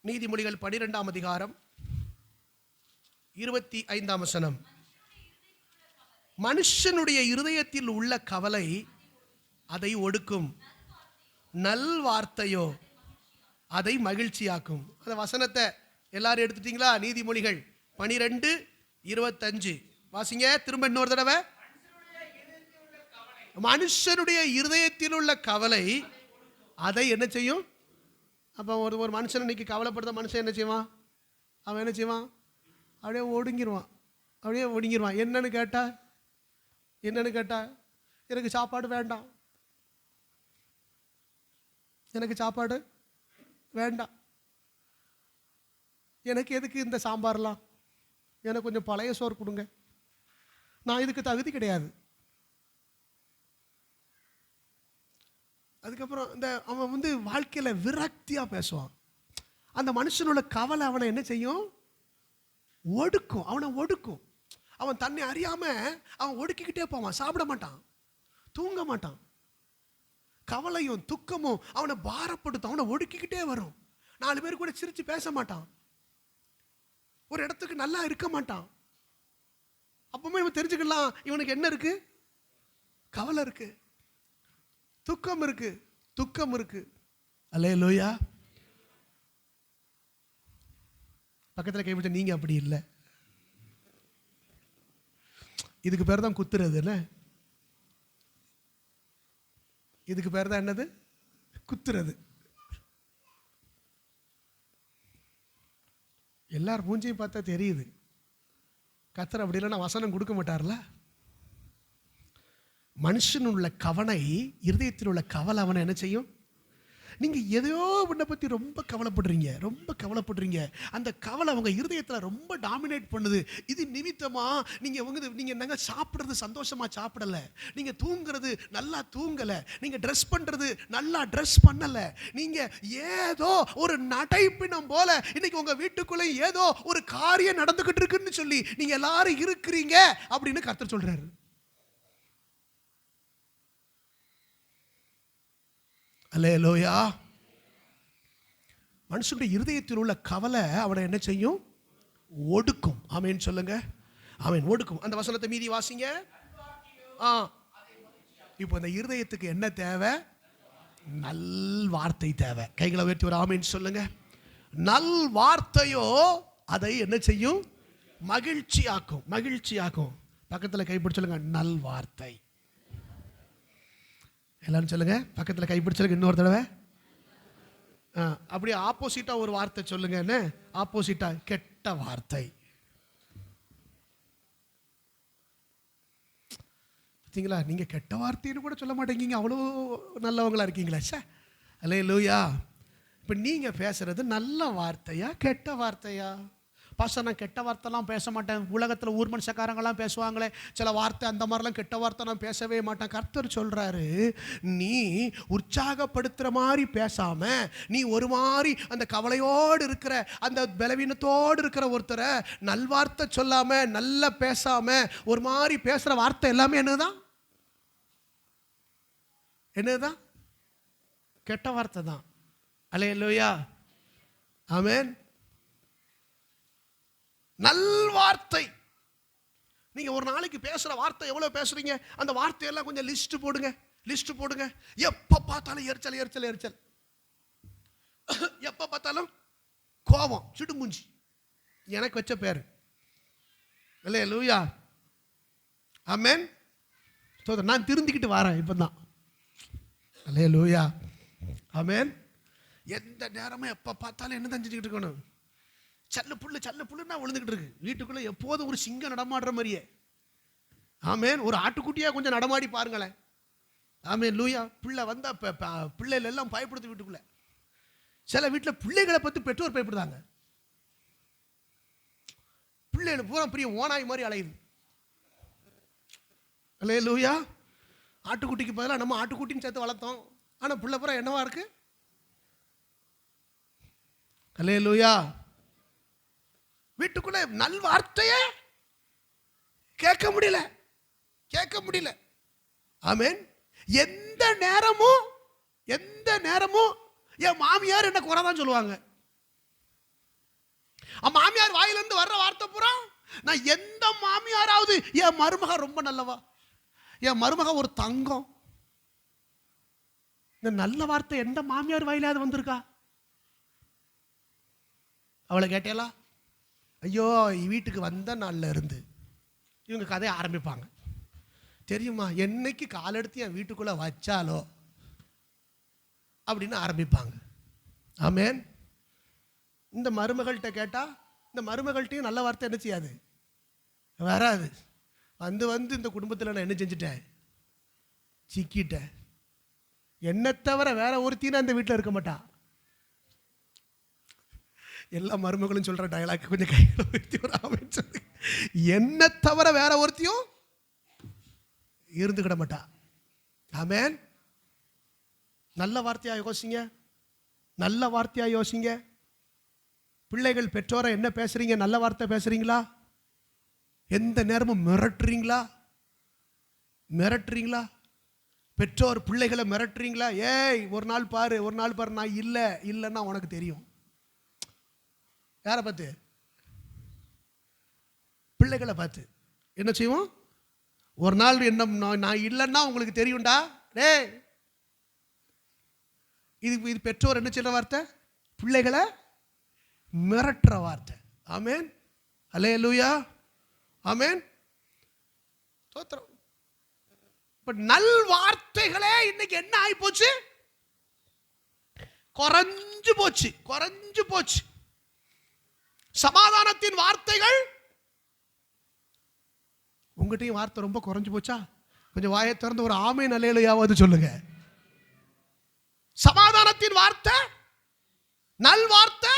Speaker 1: நீதிமொழிகள் 12ஆம் அதிகாரம் 25ஆம் வசனம். மனுஷனுடைய இருதயத்தில் உள்ள கவலை அதை ஒடுக்கும், நல் வார்த்தையோ அதை மகிழ்ச்சியாக்கும். அந்த வசனத்தை எல்லாரும் எடுத்துட்டீங்களா? நீதிமொழிகள் 12:25 வாசிங்க திரும்ப இன்னொரு தடவை. மனுஷனுடைய இருதயத்தில் உள்ள கவலை அதை என்ன செய்யும்? அப்போ ஒரு மனுஷன் இன்னைக்கு கவலைப்படுத்த மனுஷன் என்ன செய்வான்? அவன் என்ன செய்வான்? அப்படியே ஒடுங்கிடுவான், அப்படியே ஒடுங்கிடுவான். என்னன்னு கேட்டா எனக்கு சாப்பாடு வேண்டாம், எனக்கு சாப்பாடு வேண்டாம், எனக்கு எதுக்கு இந்த சாம்பார்லாம், எனக்கு கொஞ்சம் பழைய சோறு கொடுங்க, நான் இதுக்கு தகுதி கிடையாது. அதுக்கப்புறம் இந்த அவன் வாழ்க்கையில் விரக்தியாக பேசுவான். அந்த மனுஷனோட கவலை அவனை என்ன செய்யும்? ஒடுக்கும், அவனை ஒடுக்கும். அவன் தன்னை அறியாம அவன் ஒடுக்கிக்கிட்டே போவான். சாப்பிட மாட்டான், தூங்க மாட்டான். கவலையும் துக்கமும் அவனை பாரப்படுத்தும், அவனை ஒடுக்கிக்கிட்டே வரும். 4 பேர் கூட சிரிச்சு பேச மாட்டான், ஒரு இடத்துக்கு நல்லா இருக்க மாட்டான். அப்பவுமே இவன் தெரிஞ்சுக்கலாம், இவனுக்கு என்ன இருக்கு? கவலை இருக்கு, துக்கம் இருக்கு, துக்கம் இருக்கு. அல்லேலூயா. பக்கத்தில் கைவிட்ட நீங்க அப்படி இல்லை. இதுக்கு பேர் தான் குத்துறது. என்ன இதுக்கு பேர் தான் என்னது? குத்துறது. எல்லார் மூஞ்சியும் பார்த்தா தெரியுது. கர்த்தர் அப்படி இல்லைன்னா வசனம் கொடுக்க மாட்டார்ல. மனுஷன் உள்ள கவலை, இருதயத்தில் உள்ள கவலை அவனை என்ன செய்யும்? நீங்க எதையோ உன்னை பத்தி ரொம்ப கவலைப்படுறீங்க. அந்த கவலை அவங்க இருதயத்தில் ரொம்ப டாமினேட் பண்ணுது. இது நிமித்தமா நீங்க நாங்க சாப்பிடுறது சந்தோஷமா சாப்பிடல, நீங்க தூங்குறது நல்லா தூங்கல, நீங்க ட்ரெஸ் பண்றது நல்லா ட்ரெஸ் பண்ணல, நீங்க ஏதோ ஒரு நடைப்பினம் போல இன்னைக்கு உங்க வீட்டுக்குள்ள ஏதோ ஒரு காரியம் நடந்துகிட்டு இருக்குன்னு சொல்லி நீங்க எல்லாரும் இருக்கிறீங்க அப்படின்னு கர்த்தர் சொல்றாரு. அல்லேலூயா. மனுஷனுடைய இருதயத்தில் உள்ள கவலை அவனை என்ன செய்யும்? ஒடுக்கும். ஆமென் சொல்லுங்க. ஆமென், ஒடுக்கும். அந்த வசனத்தை மீதி வாசிங்க. இப்போ இந்த இருதயத்துக்கு என்ன தேவை? நல் வார்த்தை தேவை. கைகளை உயர்த்தி ஒரு ஆமென் சொல்லுங்க. நல் வார்த்தையோ அதை என்ன செய்யும்? மகிழ்ச்சியாக்கும். பக்கத்தில் கைப்பிடி சொல்லுங்க, நல் வார்த்தை. எல்லாரும் சொல்லுங்க, பக்கத்தில் கைப்பிடிச்சிருக்கு இன்னொரு தடவை. அப்படியே ஆப்போசிட்டா ஒரு வார்த்தை சொல்லுங்க. என்ன ஆப்போசிட்டா? கெட்ட வார்த்தை. பார்த்தீங்களா, நீங்க கெட்ட வார்த்தைன்னு கூட சொல்ல மாட்டேங்கீங்க, அவ்வளோ நல்லவங்களா இருக்கீங்களா? அல்லேலூயா. இப்போ நீங்க பேசுறது நல்ல வார்த்தையா கெட்ட வார்த்தையா? பாஸ்டர், நான் கெட்ட வார்த்தைலாம் பேச மாட்டேன். உலகத்தில் ஊர் மனுஷக்காரங்களாம் பேசுவாங்களே சில வார்த்தை, அந்த மாதிரிலாம் கெட்ட வார்த்தை நான் பேசவே மாட்டேன். கர்த்தர் சொல்றாரு, நீ உற்சாகப்படுத்துகிற மாதிரி பேசாம, நீ ஒரு மாதிரி அந்த கவலையோடு இருக்கிற, அந்த பலவீனத்தோடு இருக்கிற ஒருத்தரை நல்வார்த்தை சொல்லாம, நல்லா பேசாம, ஒரு மாதிரி பேசுகிற வார்த்தை எல்லாமே என்னதான்? என்னதான்? கெட்ட வார்த்தை தான். அல்லேலூயா, ஆமென். நல்வார்த்தை. நீங்க ஒரு நாளைக்கு பேசுற வார்த்தை எவ்வளவு பேசுறீங்க? அந்த வார்த்தையெல்லாம் கொஞ்சம் லிஸ்ட் போடுங்க, லிஸ்ட் போடுங்க. எப்ப பார்த்தாலும் எரிச்சல் எரிச்சல் எரிச்சல், எப்ப பார்த்தாலும் கோபம், சிடுமுஞ்சி. எனக்கு வச்ச பேரு. அல்லேலூயா, ஆமென். நான் திருந்திக்கிட்டு வரேன் இப்பதான். அல்லேலூயா, ஆமென். எந்த நேரமும் எப்ப பார்த்தாலும் என்ன செஞ்சுக்கிட்டு இருக்கணும்? சல்லு புல்லுன்னா விழுந்துக்கிட்டு இருக்கு. வீட்டுக்குள்ள எப்போதும் ஒரு சிங்கம் நடமாடுற மாதிரியே. ஆமேன். ஒரு ஆட்டுக்குட்டியா கொஞ்சம் நடமாடி பாருங்களேன். ஆமேன், லூயா. பிள்ளை வந்தா பிள்ளைகள் எல்லாம் பயப்படுத்து வீட்டுக்குள்ள. சில வீட்டில் பிள்ளைகளை பற்றி பெற்றோர் பயப்படுதாங்க. பிள்ளைகள் பூரா பெரிய ஓனாய் மாதிரி அலையுது. அல்லேலூயா. ஆட்டுக்குட்டிக்கு பதிலாக நம்ம ஆட்டுக்குட்டின்னு சேர்த்து வளர்த்தோம், ஆனால் பிள்ளை பூரா என்னவா இருக்கு? அல்லேலூயா. வீட்டுக்குள்ள நல்வார்த்தையே கேட்க முடியல, கேட்க முடியல. ஆமென். எந்த நேரமும் என் மாமியார் என்ன குறை தான் சொல்லுவாங்க. மாமியார் வாயிலிருந்து வர்ற வார்த்தை பூரா, நான் எந்த மாமியாராவது என் மருமக ரொம்ப நல்லவா, என் மருமக ஒரு தங்கம், இந்த நல்ல வார்த்தை எந்த மாமியார் வாயிலாவது வந்திருக்கா? அவளை கேட்டேலா? ஐயோ, வீட்டுக்கு வந்த நாளில் இருந்து இவங்க கதையை ஆரம்பிப்பாங்க. தெரியுமா, என்னைக்கு காலெடுத்து என் வீட்டுக்குள்ளே வச்சாலோ அப்படின்னு ஆரம்பிப்பாங்க. ஆமேன். இந்த மருமகள்கிட்ட கேட்டால், இந்த மருமகள்கிட்டையும் நல்ல வார்த்தை என்ன செய்யாது, வராது. வந்து இந்த குடும்பத்தில் நான் என்ன செஞ்சுட்டேன், சிக்கிட்டேன். என்னை தவிர வேற ஒருத்தினா அந்த வீட்டில் இருக்க மாட்டா. எல்லா மருமகளும் சொல்ற டயலாக் கொஞ்சம் கையில் உயர்த்தி ஒரு ஆமென் சொல்லு. என்ன தவிர வேற ஒருத்தியும் இருந்துக்கிட மாட்டா. ஆமென். நல்ல வார்த்தையா யோசிங்க, நல்ல வார்த்தையா யோசிங்க. பிள்ளைகள் பெற்றோரை என்ன பேசுறீங்க? நல்ல வார்த்தை பேசுறீங்களா? எந்த நேரமும் மிரட்டுறீங்களா? பெற்றோர் பிள்ளைகளை மிரட்டுறீங்களா? ஏய், ஒரு நாள் பாரு, நான் இல்லைன்னா உனக்கு தெரியும். யாரை பார்த்து? பிள்ளைகளை பார்த்து என்ன செய்வோம்? ஒரு நாள் என்ன, நான் இல்லைன்னா உங்களுக்கு தெரியும்டா. டேய், இது பெற்றோர் என்ன சொல்ற வார்த்தை? பிள்ளைகளை மிரட்டுற வார்த்தை. ஆமென். அல்லேலூயா, ஆமென். ஸ்தோத்திரம். இப்ப நல் வார்த்தைகளே இன்னைக்கு என்ன ஆகி போச்சு? குறைஞ்சு போச்சு. சமாதானத்தின் வார்த்தைகள். உங்ககிட்டயும் வார்த்தை ரொம்ப குறைஞ்சு போச்சா? கொஞ்சம் வாயை திறந்து ஒரு ஆமென் அல்லேலூயாவது சொல்லுங்க. சமாதானத்தின் வார்த்தை, நல் வார்த்தை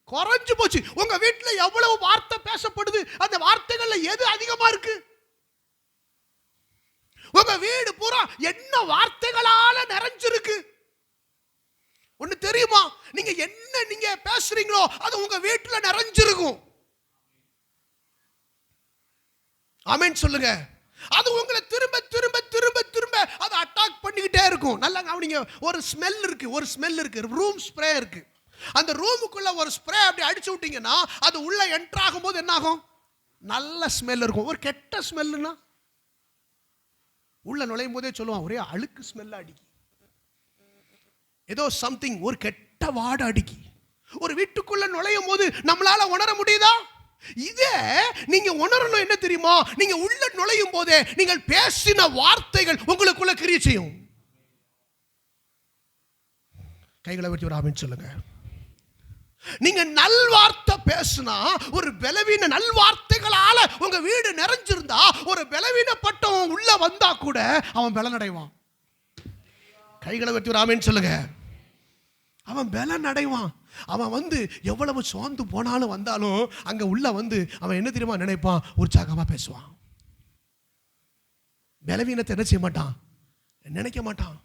Speaker 1: குறைஞ்சு போச்சு. உங்க வீட்டில் எவ்வளவு வார்த்தை பேசப்படுது? அந்த வார்த்தைகள்ல எது அதிகமா இருக்கு? உங்க வீடு பூரா என்ன வார்த்தைகளால நிறைஞ்சிருக்கு? ஒண்ணு தெரியுமா? நீங்க பேசுறீங்களோ அது உங்க வீட்டுல நிறைஞ்சிருக்கும். ஆமென் சொல்லுங்க. அது உங்களை திரும்ப அது அட்டாக் பண்ணிக்கிட்டே இருக்கும். நல்லா கவனிங்க. ஒரு ஸ்மெல் இருக்கு, ரூம் ஸ்ப்ரே இருக்கு. அந்த ரூமுக்குள்ள ஒரு ஸ்ப்ரே அப்படி அடிச்சு விட்டீங்கன்னா அது உள்ள என்டர் ஆகும் போது என்ன ஆகும்? நல்ல ஸ்மெல் இருக்கும். ஒரு கெட்ட ஸ்மெல்லுன்னா உள்ள நுழையும் போதே சொல்லுவான், ஒரே அழுக்கு ஸ்மெல் அடிக்கி, ஏதோ சம்திங், ஒரு கெட்ட வாடை அடிக்கி. ஒரு வீட்டுக்குள்ள நுழையும் போது நம்மளால உணர முடியுதா? இதே நீங்க உணரணும். என்ன தெரியுமா? நீங்க உள்ள நுழையும் போதே நீங்கள் பேசின வார்த்தைகள் உங்களுக்குள்ள கிரியை செய்யும். கைகளை வச்சு ஒரு ஆமென் சொல்லுங்க. நீங்க நல்வார்த்தை பேசினா, ஒரு பலவீன நல்வார்த்தைகளால உங்க வீடு நிறைஞ்சிருந்தா, ஒரு பலவீனப்பட்டவன் உள்ள வந்தா கூட அவன் பலனடைவான். கைகளை வச்சு ஒரு ஆமென் சொல்லுங்க. அவன் பலனடைவான். அவன் எவ்வளவு சோர்ந்து போனாலும் வந்தாலும் அங்க உள்ள அவன் என்ன தெரியுமா நினைப்பான்? உற்சாகமா பேசுவான். பலவீனத்தை என்ன செய்ய மாட்டான்? நினைக்க மாட்டான்.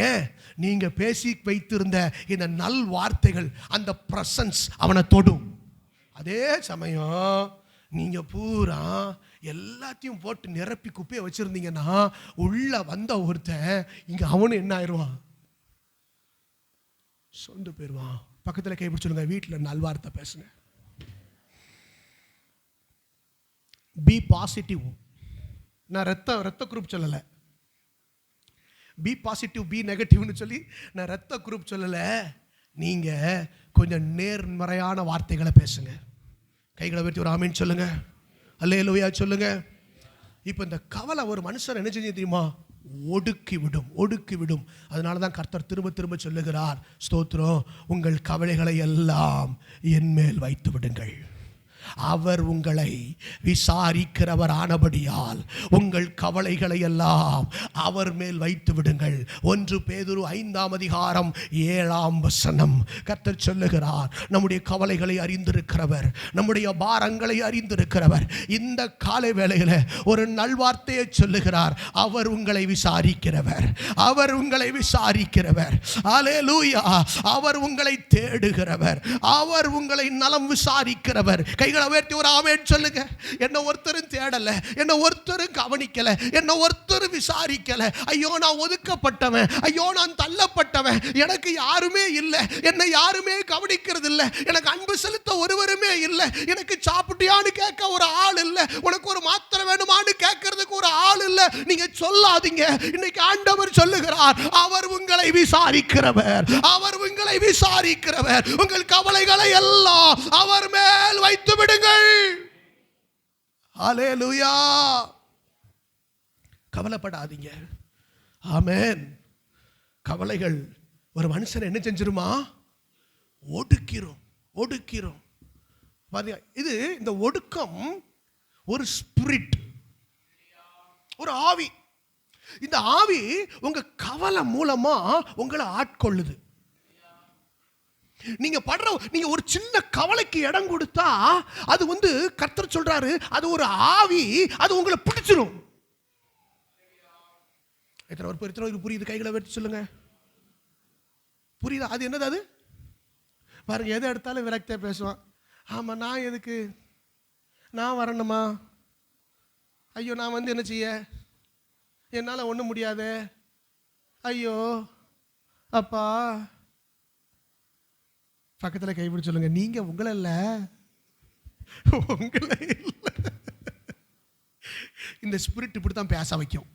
Speaker 1: ஏன்? நீங்க பேசி வைத்திருந்த இந்த நல் வார்த்தைகள், அந்த பிரசன்ஸ் அவனை தொடும். அதே சமயம் நீங்க பூரா எல்லாத்தையும் போட்டு நிரப்பி குப்பையை வச்சிருந்தீங்கன்னா, உள்ள வந்த ஒருத்தன் இங்க அவனு என்ன ஆயிடுவான்? சொந்து போயிடுவான். பக்கத்தில் கைப்பிடி சொல்லுங்க, வீட்டில் நல்வார்த்தை பேசுங்க. Be positive. நான் ரத்த குரூப் சொல்லலை. பி பாசிட்டிவ் பி நெகட்டிவ்னு சொல்லி நான் ரத்த குரூப் சொல்லலை. நீங்கள் கொஞ்சம் நேர்மறையான வார்த்தைகளை பேசுங்க. கைகளை வைத்து ஒரு ஆமீன் சொல்லுங்க. அல்லேலூயா சொல்லுங்க. இப்போ இந்த கவலை ஒரு மனுஷன் என்ன செஞ்சு தெரியுமா? ஒடுக்கி விடும். அதனால தான் கர்த்தர் திரும்ப சொல்லுகிறார், ஸ்தோத்திரம், உங்கள் கவலைகளை எல்லாம் என் மேல் வைத்து விடுங்கள். அவர் உங்களை விசாரிக்கிறவர் ஆனபடியால் உங்கள் கவலைகளை எல்லாம் அவர் மேல் வைத்து விடுங்கள். 1 பேதுரு 5:7 கர்த்தர் சொல்லுகிறார், நம்முடைய கவலைகளை அறிந்திருக்கிறவர், நம்முடைய பாரங்களை அறிந்திருக்கிறவர் இந்த காலை வேளையில் ஒரு நல்வார்த்தையை சொல்லுகிறார். அவர் உங்களை விசாரிக்கிறவர். அல்லேலூயா. அவர் உங்களை தேடுகிறவர். அவர் உங்களை நலம் விசாரிக்கிறவர். கைகளை உயர்த்தி ஒரு ஆமென் சொல்லுங்க. என்ன ஒருத்தரும் தேடல, என்ன ஒருத்தரும் கவனிக்கல, என்ன ஒருத்தரும் விசாரிக்கல. ஐயோ நான் ஒதுக்கப்பட்டவன், ஐயோ நான் தள்ளப்பட்டவன், எனக்கு யாருமே இல்லை, என்னை யாருமே கவனிக்கிறது இல்லை, எனக்கு அன்பு செலுத்த ஒருவருமே இல்லை, எனக்கு சாப்பிட்டியான்னு கேட்க ஒரு ஆள் இல்லை, உனக்கு ஒரு மாத்திரை வேணுமான்னு கேட்கறதுக்கு ஒரு ஆள் இல்லை. நீங்க சொல்லாதீங்க. இன்னைக்கு ஆண்டவர் சொல்லுகிறார், அவர் உங்களை விசாரிக்கிறவர். உங்கள் கவலைகளை எல்லாம் அவர் மேல் வைத்து விடுங்கள். அல்லேலூயா. கவலைப்படாதீங்க. ஆமென். கவலைகள் ஒரு மனுஷன் என்ன செஞ்சிருமா? ஒடுக்கிறோம். இது இந்த ஒடுக்கம் ஒரு ஸ்பிரிட், ஒரு ஆவி. இந்த ஆவி உங்க கவலை மூலமா உங்களை ஆட்கொள்ளுது. நீங்க ஒரு சின்ன கவலைக்கு இடம் கொடுத்தா அது கர்த்தர் சொல்றாரு, அது ஒரு ஆவி, அது உங்களை பிடிச்சிரும். புரியுது? கைகளை வெட்டி சொல்லுங்க. புரியுதா? அது என்னது? அது பாருங்க, எதை எடுத்தாலும் விரக்தியா பேசுவான். ஆமா, நான் எதுக்கு? நான் வரணுமா? ஐயோ நான் என்ன செய்ய? என்னால ஒண்ணும் முடியாது. ஐயோ அப்பா. பக்கத்தில் கைப்பிடி சொல்லுங்க, நீங்க உங்களை இல்லை. இந்த ஸ்பிரிட் இப்படித்தான் பேச வைக்கும்.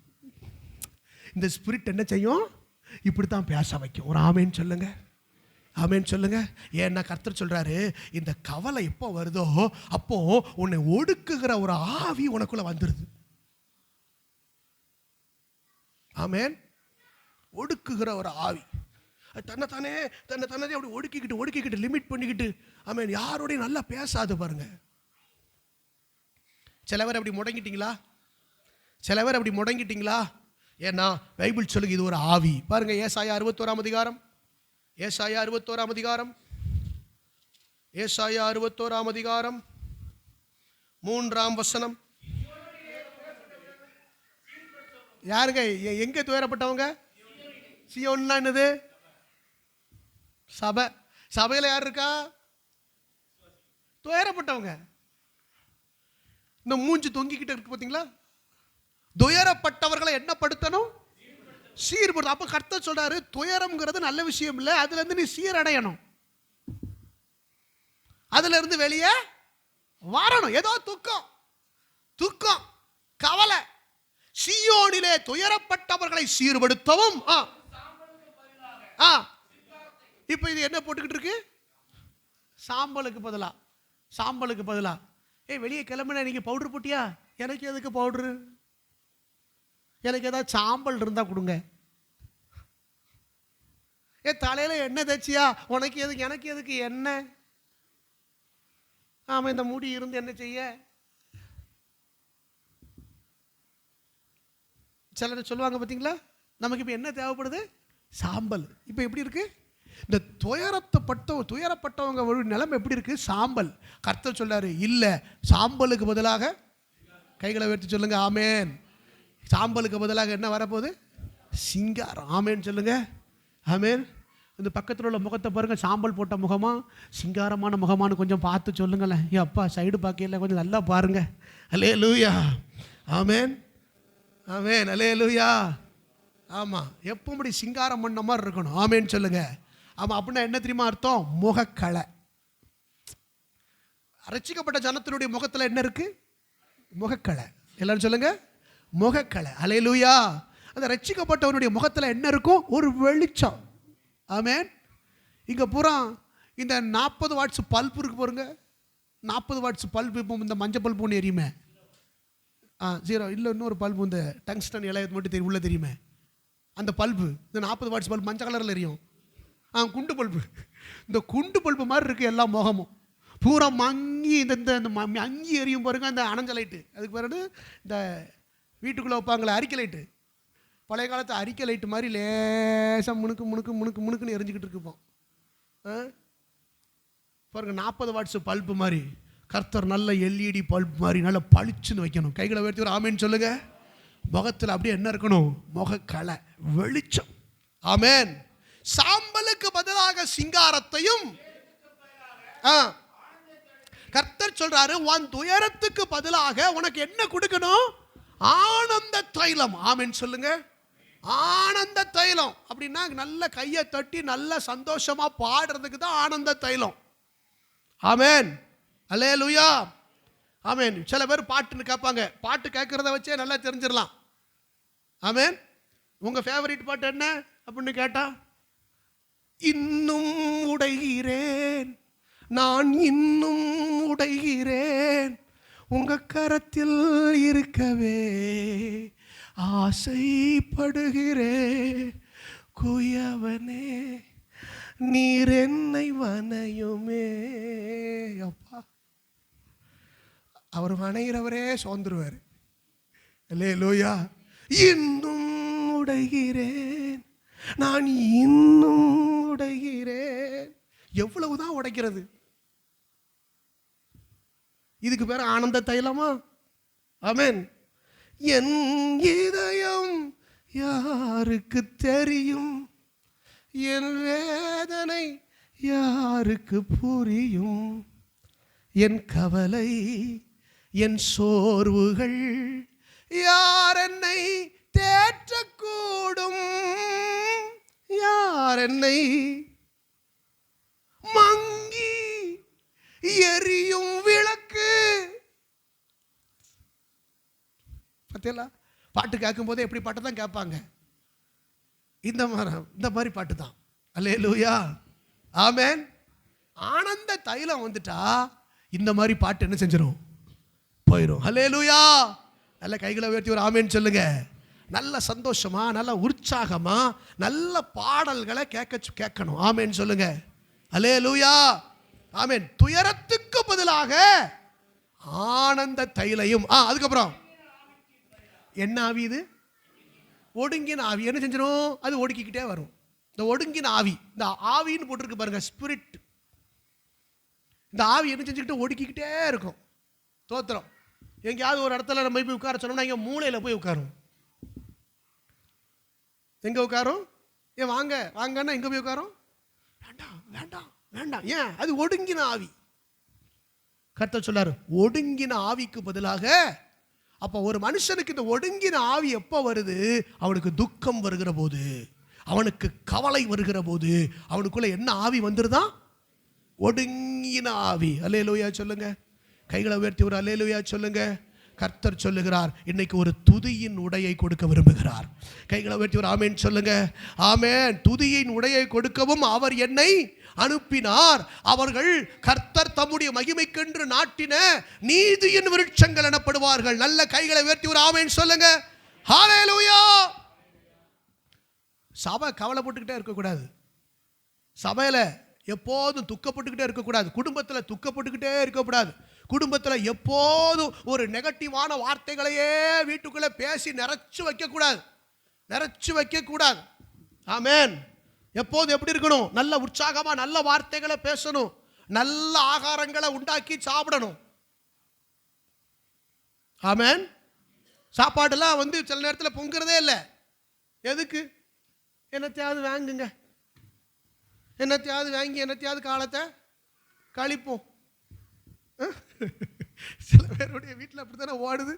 Speaker 1: இந்த ஸ்பிரிட் என்ன செய்யும்? இப்படித்தான் பேச வைக்கும். ஒரு ஆமேன் சொல்லுங்க. ஏன்னா கர்த்தர் சொல்றாரு, இந்த கவலை எப்போ வருதோ அப்போ உன்னை ஒடுக்குகிற ஒரு ஆவி உனக்குள்ள வந்துருது. ஆமேன். ஒடுக்குகிற ஒரு ஆவி தன்னை அப்படி ஒடுக்கிக்கிட்டு லிமிட் பண்ணிக்கிட்டு, ஆமென், யாரோடையும் நல்லா பேசாது. பாருங்க, சிலவர் அப்படி முடங்கிட்டீங்களா? ஏன்னா பைபிள் சொல்லுங்க, இது ஒரு ஆவி. பாருங்க, ஏசாயா 61 அதிகாரம். ஏசாயா 61 அதிகாரம் 3 யாருங்க எங்க துயரப்பட்டவங்க? சீயோன்னா என்னது? சபையில் யார் இருக்கா? துயரப்பட்டவங்க. இந்த மூஞ்சி தொங்கிக்கிட்டு இருக்கு பார்த்தீங்களா? துயரப்பட்டவர்களை என்ன படுத்தணும்? சீர்படுத்த. அப்ப கர்த்தர் சொல்றாரு, துயரம்ங்கிறது நல்ல விஷயம் இல்லை, அதுல இருந்து நீ சீரடையணும், அதுல இருந்து வெளியே வரணும். ஏதோ துக்கம் கவலை. சீயோனிலே துயரப்பட்டவர்களை சீர்படுத்தவும். இப்போ இது என்ன போட்டுக்கிட்டு இருக்கு? சாம்பலுக்கு பதிலா. வெளியே கிளம்புனா நீங்க பவுடர் போட்டியா? எனக்கு எதுக்கு பவுடரு? எனக்கு ஏதாவது சாம்பல் இருந்தா கொடுங்க. தலையில் எண்ணெய் தேய்ச்சியா, உனக்கு எதுக்கு எனக்கு எதுக்கு எண்ணெய்? ஆமாம், இந்த முடி இருந்து என்ன செய்ய? சிலர் சொல்லுவாங்க பார்த்தீங்களா, நமக்கு இப்போ என்ன தேவைப்படுது? சாம்பல். இப்போ எப்படி இருக்கு இந்த துயரப்பட்டவங்க நிலைமை எப்படி இருக்கு? சாம்பல். கர்த்தர் சொல்றாரு, இல்லை, சாம்பலுக்கு பதிலாக, கைகளை உயர்த்தி சொல்லுங்க ஆமேன், சாம்பலுக்கு பதிலாக என்ன வரப்போகுது? சிங்காரம். ஆமேன் சொல்லுங்க ஆமேன். இந்த பக்கத்தில் உள்ள முகத்தை பாருங்கள், சாம்பல் போட்ட முகமா சிங்காரமான முகமானு கொஞ்சம் பார்த்து சொல்லுங்களேன். ஏன் அப்பா சைடு பார்க்கல, கொஞ்சம் நல்லா பாருங்க. அல்லேலூயா ஆமேன் ஆமேன் அல்லேலூயா. ஆமாம், எப்போபடி சிங்காரம் பண்ண மாதிரி இருக்கணும். ஆமேன்னு சொல்லுங்க. ஆமாம், அப்படின்னா என்ன தெரியுமா அர்த்தம்? முகக்கலை. ரட்சிக்கப்பட்ட ஜனத்தினுடைய முகத்தில் என்ன இருக்கு? முகக்கலை. எல்லாரும் சொல்லுங்க முகக்கலை. அல்லேலூயா. அந்த ரட்சிக்கப்பட்டவனுடைய முகத்தில் என்ன இருக்கும்? ஒரு வெளிச்சம். ஆமேன். இங்கே பூரா இந்த 40 வாட்ஸ் பல்பு இருக்கு பாருங்க. 40 வாட்ஸ் பல்பு. இப்போ இந்த மஞ்சள் பல்பு ஒன்று எரியுமே, 0 இல்லை, இன்னொரு பல்பு இந்த டங்ஸ்டன் இலையது மட்டும் உள்ள தெரியுமே, அந்த பல்பு. இந்த 40 வாட்ஸ் பல்பு மஞ்சள் கலரில் எரியும். குண்டு பல்பு. இந்த குண்டு பல்பு மாதிரி இருக்குது எல்லா முகமும். பூரா மங்கி இந்த மங்கி எரியும் பாருங்க, அந்த அணைஞ்ச லைட்டு. அதுக்கு பிறகு இந்த வீட்டுக்குள்ளே வைப்பாங்களே அரிக்கை லைட்டு, பழைய காலத்து அரிக்கை லைட்டு மாதிரி லேசாக முணுக்குன்னு எரிஞ்சிக்கிட்டு இருக்குப்போம் பாருங்க. 40 வாட்ஸ் பல்பு மாதிரி கர்த்தர் நல்ல LED பல்ப் மாதிரி நல்லா பளிச்சுன்னு வைக்கணும். கைகளை உயர்த்தி ஒரு ஆமேன்னு சொல்லுங்க. முகத்தில் அப்படியே என்ன இருக்கணும்? முகக்கலை, வெளிச்சம். ஆமேன். சாம்பலுக்கு பதிலாக சிங்காரத்தையும், கர்த்தர் சொல்றாரு, உன் துயரத்துக்கு பதிலாக உனக்கு என்ன கொடுக்கணும்? ஆனந்த தைலம். ஆமேன் சொல்லுங்க. ஆனந்த தைலம் அப்படின்னா நல்ல கையை தட்டி நல்ல சந்தோஷமா பாடுறதுக்கு தான் ஆனந்த தைலம். ஆமேன் அல்லேலூயா ஆமேன். சில பேர் பாட்டுன்னு கேட்பாங்க, பாட்டு கேட்கறத வச்சே நல்லா தெரிஞ்சிடலாம். ஆமேன். உங்க ஃபேவரட் பாட்டு என்ன அப்படின்னு கேட்டா, இன்னும் உடைகிறேன் நான், இன்னும் உடைகிறேன் உங்க கரத்தில் இருக்கவே ஆசைப்படுகிறேன் குயவனே நீர் என்னை வனையுமே. அப்பா, அவர் வணைகிறவரே சோர்ந்துருவார். அல்லேலூயா. இன்னும் உடைகிறேன் நான், இன்னும் உடைகிறேன். எவ்வளவுதான் உடைக்கிறது? இதுக்கு பேர் ஆனந்த தைலமா? ஆமென். என் இதயம் யாருக்கு தெரியும், என் வேதனை யாருக்கு புரியும், என் கவலை என் சோர்வுகள் யார் என்னை தேற்றக்கூடும், யார் என்னை மங்கி எரியும் விளக்கு. பார்த்தீங்களா? பாட்டு கேட்கும் போதே எப்படி பாட்டு தான் கேட்பாங்க. இந்த மாதிரி பாட்டு தான். அல்லேலூயா ஆமென். ஆனந்த தைலம் வந்துட்டா இந்த மாதிரி பாட்டு என்ன செஞ்சிடும்? போயிடும். அல்லேலூயா. நல்ல கைகளை உயர்த்தி ஒரு ஆமென் சொல்லுங்க. நல்ல சந்தோஷமா, நல்ல உற்சாகமா, நல்ல பாடல்களை கேட்கணும். ஆமென் சொல்லுங்க. அல்லேலூயா ஆமென். துயரத்துக்கு பதிலாக ஆனந்த தைலையும். அதுக்கப்புறம் என்ன ஆவி? இது ஒடுங்கின ஆவி. என்ன செஞ்சிடும்? அது ஒடுக்கிக்கிட்டே வரும். இந்த ஒடுங்கின ஆவி, இந்த ஆவின்னு போட்டிருக்கு பாருங்க, ஸ்பிரிட். இந்த ஆவி என்ன செஞ்சுக்கிட்டு ஒடுக்கிக்கிட்டே இருக்கும். தோத்திரம். எங்கேயாவது ஒரு இடத்துல நம்ம போய் உட்கார சொன்னோம்னா இங்கே மூளையில் போய் உட்காரும். எங்கே உட்காரும்? ஏன் வாங்க வாங்கன்னா எங்கே போய் உட்காரும்? வேண்டாம் வேண்டாம் வேண்டாம். ஏன்? அது ஒடுங்கின ஆவி. கர்த்தர் சொல்லாரு, ஒடுங்கின ஆவிக்கு பதிலாக. அப்போ ஒரு மனுஷனுக்கு இந்த ஒடுங்கின ஆவி எப்போ வருது? அவனுக்கு துக்கம் வருகிற போது, அவனுக்கு கவலை வருகிற போது, அவனுக்குள்ள என்ன ஆவி வந்துருதான்? ஒடுங்கின ஆவி. அல்லேலூயா சொல்லுங்க. கைகளை உயர்த்தி ஒரு அல்லேலூயா சொல்லுங்க. கர்த்தர் சொல்லுகிறார், இன்னைக்கு ஒரு துதியின் உடையை கொடுக்க விரும்புகிறார். கைகளை உயர்த்தி ஒரு ஆமென் சொல்லுங்க. ஆமென். துதியின் உடையை கொடுக்கவும் அவர் என்னை அனுப்பினார். அவர்கள் கர்த்தர் தம்முடைய மகிமைக்கென்று நாட்டின நீதியின் விருட்சங்கள் எனப்படுவார்கள். நல்ல கைகளை உயர்த்தி ஒரு ஆமென் சொல்லுங்க. ஹல்லேலூயா. சபை கவலைப்பட்டுக்கிட்டே இருக்கக்கூடாது. சபையில் எப்போதும் துக்கப்பட்டுக்கிட்டே இருக்கக்கூடாது. குடும்பத்தில் துக்கப்பட்டுக்கிட்டே இருக்கக்கூடாது. குடும்பத்தில் எப்போதும் ஒரு நெகட்டிவான வார்த்தைகளையே வீட்டுக்குள்ளே பேசி நிறைச்சு வைக்கக்கூடாது. ஆமென். எப்போதும் எப்படி இருக்கணும்? நல்ல உற்சாகமாக நல்ல வார்த்தைகளை பேசணும், நல்ல ஆகாரங்களை உண்டாக்கி சாப்பிடணும். ஆமென். சாப்பாடுலாம் சில நேரத்தில் பொங்குறதே இல்லை. எதுக்கு? என்னத்தையாவது வாங்குங்க, என்னத்தையாவது வாங்கி என்னத்தையாவது காலத்தை கழிப்போம். சில பேருடைய வீட்டில் அப்படி தானே ஓடுது.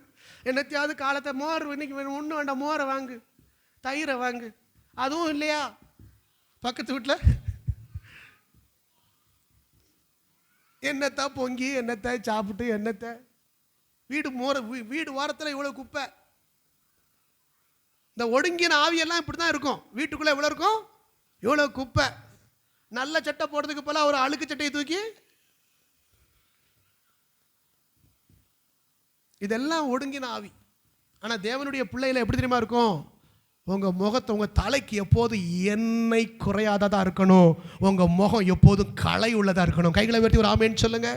Speaker 1: என்னத்தையாவது காலத்தை மோர், இன்னைக்கு ஒன்றும் வேண்டாம், மோரை வாங்கு, தயிரை வாங்கு. அதுவும் இல்லையா, பக்கத்து வீட்டில் என்னத்தை பொங்கி என்னத்தை சாப்பிட்டு என்னத்தை வீடு வாரத்தில் இவ்வளோ குப்பை. இந்த ஒடுங்கின ஆவியெல்லாம் இப்படி தான் இருக்கும். வீட்டுக்குள்ளே எவ்வளோ இருக்கும்? இவ்வளோ குப்பை. நல்ல சட்டை போடுறதுக்கு போல ஒரு அழுக்கு சட்டையை தூக்கி, இதெல்லாம் ஒடுங்கின ஆவி. ஆனால் தேவனுடைய பிள்ளைகளை எப்படி தெரியுமா இருக்கும்? உங்கள் முகத்தை, உங்கள் தலைக்கு எப்போதும் எண்ணெய் குறையாததாக இருக்கணும். உங்கள் முகம் எப்போதும் களை உள்ளதாக இருக்கணும். கைகளை வெட்டி ஒரு ஆமேன்னு சொல்லுங்க.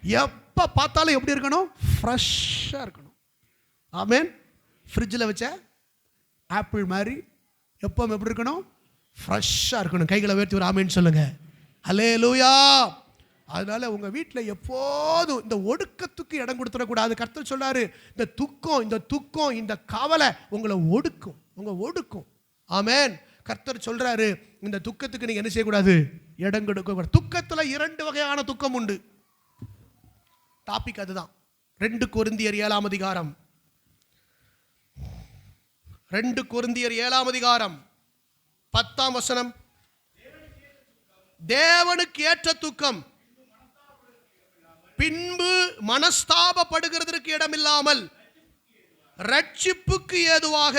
Speaker 1: எப்போ பார்த்தாலும் எப்படி இருக்கணும்? ஃப்ரெஷ்ஷாக இருக்கணும். ஆமேன். ஃப்ரிட்ஜில் வச்ச ஆப்பிள் மாதிரி எப்பவும் எப்படி இருக்கணும்? ஃப்ரெஷ்ஷாக இருக்கணும். கைகளை உயர்த்தி ஒரு ஆமேன்னு சொல்லுங்க. ஹல்லேலூயா. அதனால உங்கள் வீட்டில் எப்போதும் இந்த ஒடுக்கத்துக்கு இடம் கொடுத்துடக்கூடாது. கர்த்தர் சொல்றாரு, இந்த துக்கம் இந்த கவலை உங்களை ஒடுக்கும். ஆமென். கர்த்தர் சொல்றாரு, இந்த துக்கத்துக்கு நீங்க என்ன செய்யக்கூடாது? இடம் கொடுக்க. துக்கத்தில் 2 வகையான துக்கம் உண்டு. டாபிக் அதுதான். 2 கொரிந்தியர் 7ஆம் அதிகாரம், 2 கொரிந்தியர் 7ஆம் அதிகாரம் 10ஆம் வசனம். தேவனுக்கு ஏற்ற துக்கம் பின்பு மனஸ்தாபப்படுகிறதற்கு இடமில்லாமல் ரட்சிப்புக்கு ஏதுவாக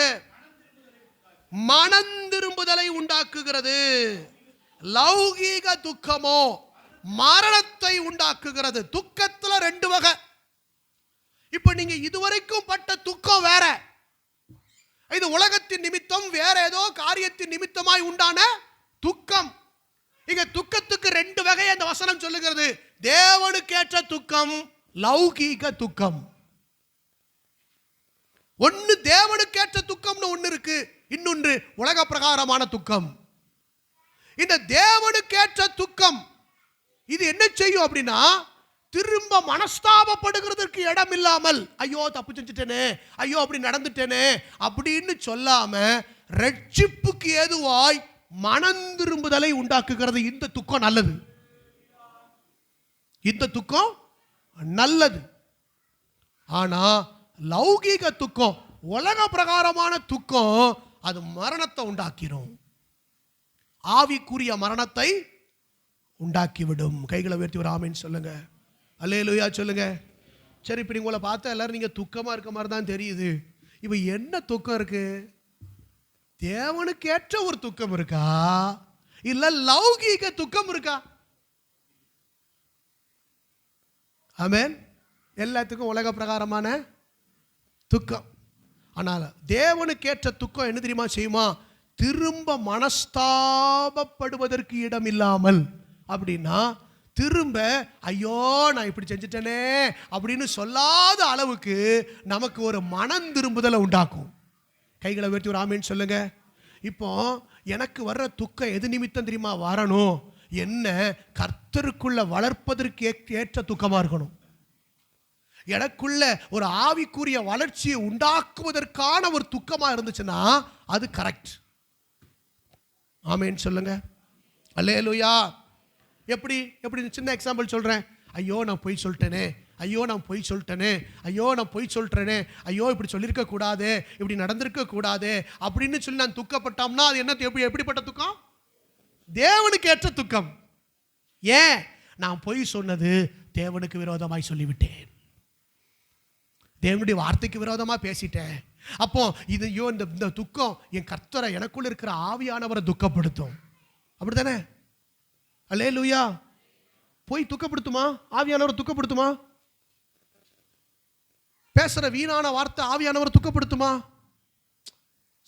Speaker 1: மனம் திரும்புதலை உண்டாக்குகிறது. லௌகீக துக்கமோ மரணத்தை உண்டாக்குகிறது. துக்கத்துல 2 வகை. இப்ப நீங்க இதுவரைக்கும் பட்ட துக்கம் வேற, இது உலகத்தின் நிமித்தம் வேற ஏதோ காரியத்தின் நிமித்தமாய் உண்டான துக்கம். இங்க துக்கத்துக்கு 2 வகை அந்த வசனம் சொல்லுகிறது. தேவனுக்கேற்ற துக்கம், லௌகீக துக்கம். ஒன்னு தேவனுக்கேற்ற துக்கம்னு ஒன்னு இருக்கு, இன்னொன்று உலக பிரகாரமான துக்கம். இந்த தேவனுக்கேற்ற துக்கம் இது என்ன செய்யும் அப்படின்னா, திரும்ப மனஸ்தாபப்படுகிறதுக்கு இடம் இல்லாமல், ஐயோ தப்பு செஞ்சுட்டேனே, ஐயோ அப்படி நடந்துட்டேனே அப்படின்னு சொல்லாம ரட்சிப்புக்கு ஏதுவாய் மனம் திரும்புதலை உண்டாக்குகிறது. இந்த துக்கம் நல்லது. இந்த துக்கம் நல்லது. ஆனா லௌகீக துக்கம், உலக பிரகாரமான துக்கம், அது மரணத்தை உண்டாக்கிடும். ஆவிக்குரிய மரணத்தை உண்டாக்கிவிடும். கைகளை உயர்த்தி ஒரு ஆமேன்னு சொல்லுங்க. அல்லேலூயா சொல்லுங்க. சரி, இப்ப உங்களை பார்த்தா எல்லாரும் நீங்க துக்கமா இருக்க மாதிரி தான் தெரியுது. இப்ப என்ன துக்கம் இருக்கு? தேவனுக்கு ஏற்ற ஒரு துக்கம் இருக்கா, இல்ல லௌகீக துக்கம் இருக்கா? ஆமென். எல்லாத்துக்கும் உலக பிரகாரமான துக்கம். ஆனால் தேவனுக்கேற்ற துக்கம் என்ன தெரியுமா செய்யுமா? திரும்ப மனஸ்தாபப்படுவதற்கு இடம் இல்லாமல், அப்படின்னா திரும்ப ஐயோ நான் இப்படி செஞ்சுட்டேனே அப்படின்னு சொல்லாத அளவுக்கு நமக்கு ஒரு மனம் திரும்புதலை உண்டாக்கும். கைகளை உயர்த்தி ஒரு ஆமேன்னு சொல்லுங்க. இப்போ எனக்கு வர்ற துக்கம் எது நிமித்தம் தெரியுமா வரணும்? என்ன கர்த்தருக்குள்ள வளர்ப்பதற்கு ஏற்ற துக்கமா இருக்கணும். எனக்குள்ள ஒரு ஆவிக்குரிய வளர்ச்சியை உண்டாக்குவதற்கான ஒரு துக்கமா இருந்துச்சுன்னா அது கரெக்ட். ஆமேன்னு சொல்லுங்க. அல்லேலூயா. எப்படி சின்ன எக்ஸாம்பிள் சொல்றேன். ஐயோ நான் பொய் சொல்லிட்டேனே, ஐயோ நான் பொய் சொல்லிட்டேனே, ஐயோ நான் பொய் சொல்லிட்டேனே, ஐயோ இப்படி சொல்லியிருக்க கூடாது, இப்படி நடந்திருக்க கூடாது அப்படின்னு சொல்லி நான் துக்கப்பட்டோம்னா அது என்ன? எப்படிப்பட்ட துக்கம்? தேவனுக்கு ஏற்ற துக்கம். ஏன்? நான் பொய் சொன்னது தேவனுக்கு விரோதமாய் சொல்லிவிட்டேன், தேவனுடைய வார்த்தைக்கு விரோதமாக பேசிட்டேன். அப்போ இதையோ இந்த துக்கம் என் கர்த்தரை, எனக்குள்ள இருக்கிற ஆவியானவரை துக்கப்படுத்தும். அப்படித்தானே? அல்லேலூயா. போய் துக்கப்படுத்துமா? ஆவியானவரை துக்கப்படுத்துமா? பேசுற வீணான வார்த்தை ஆவியானவரை துக்கப்படுத்துமா?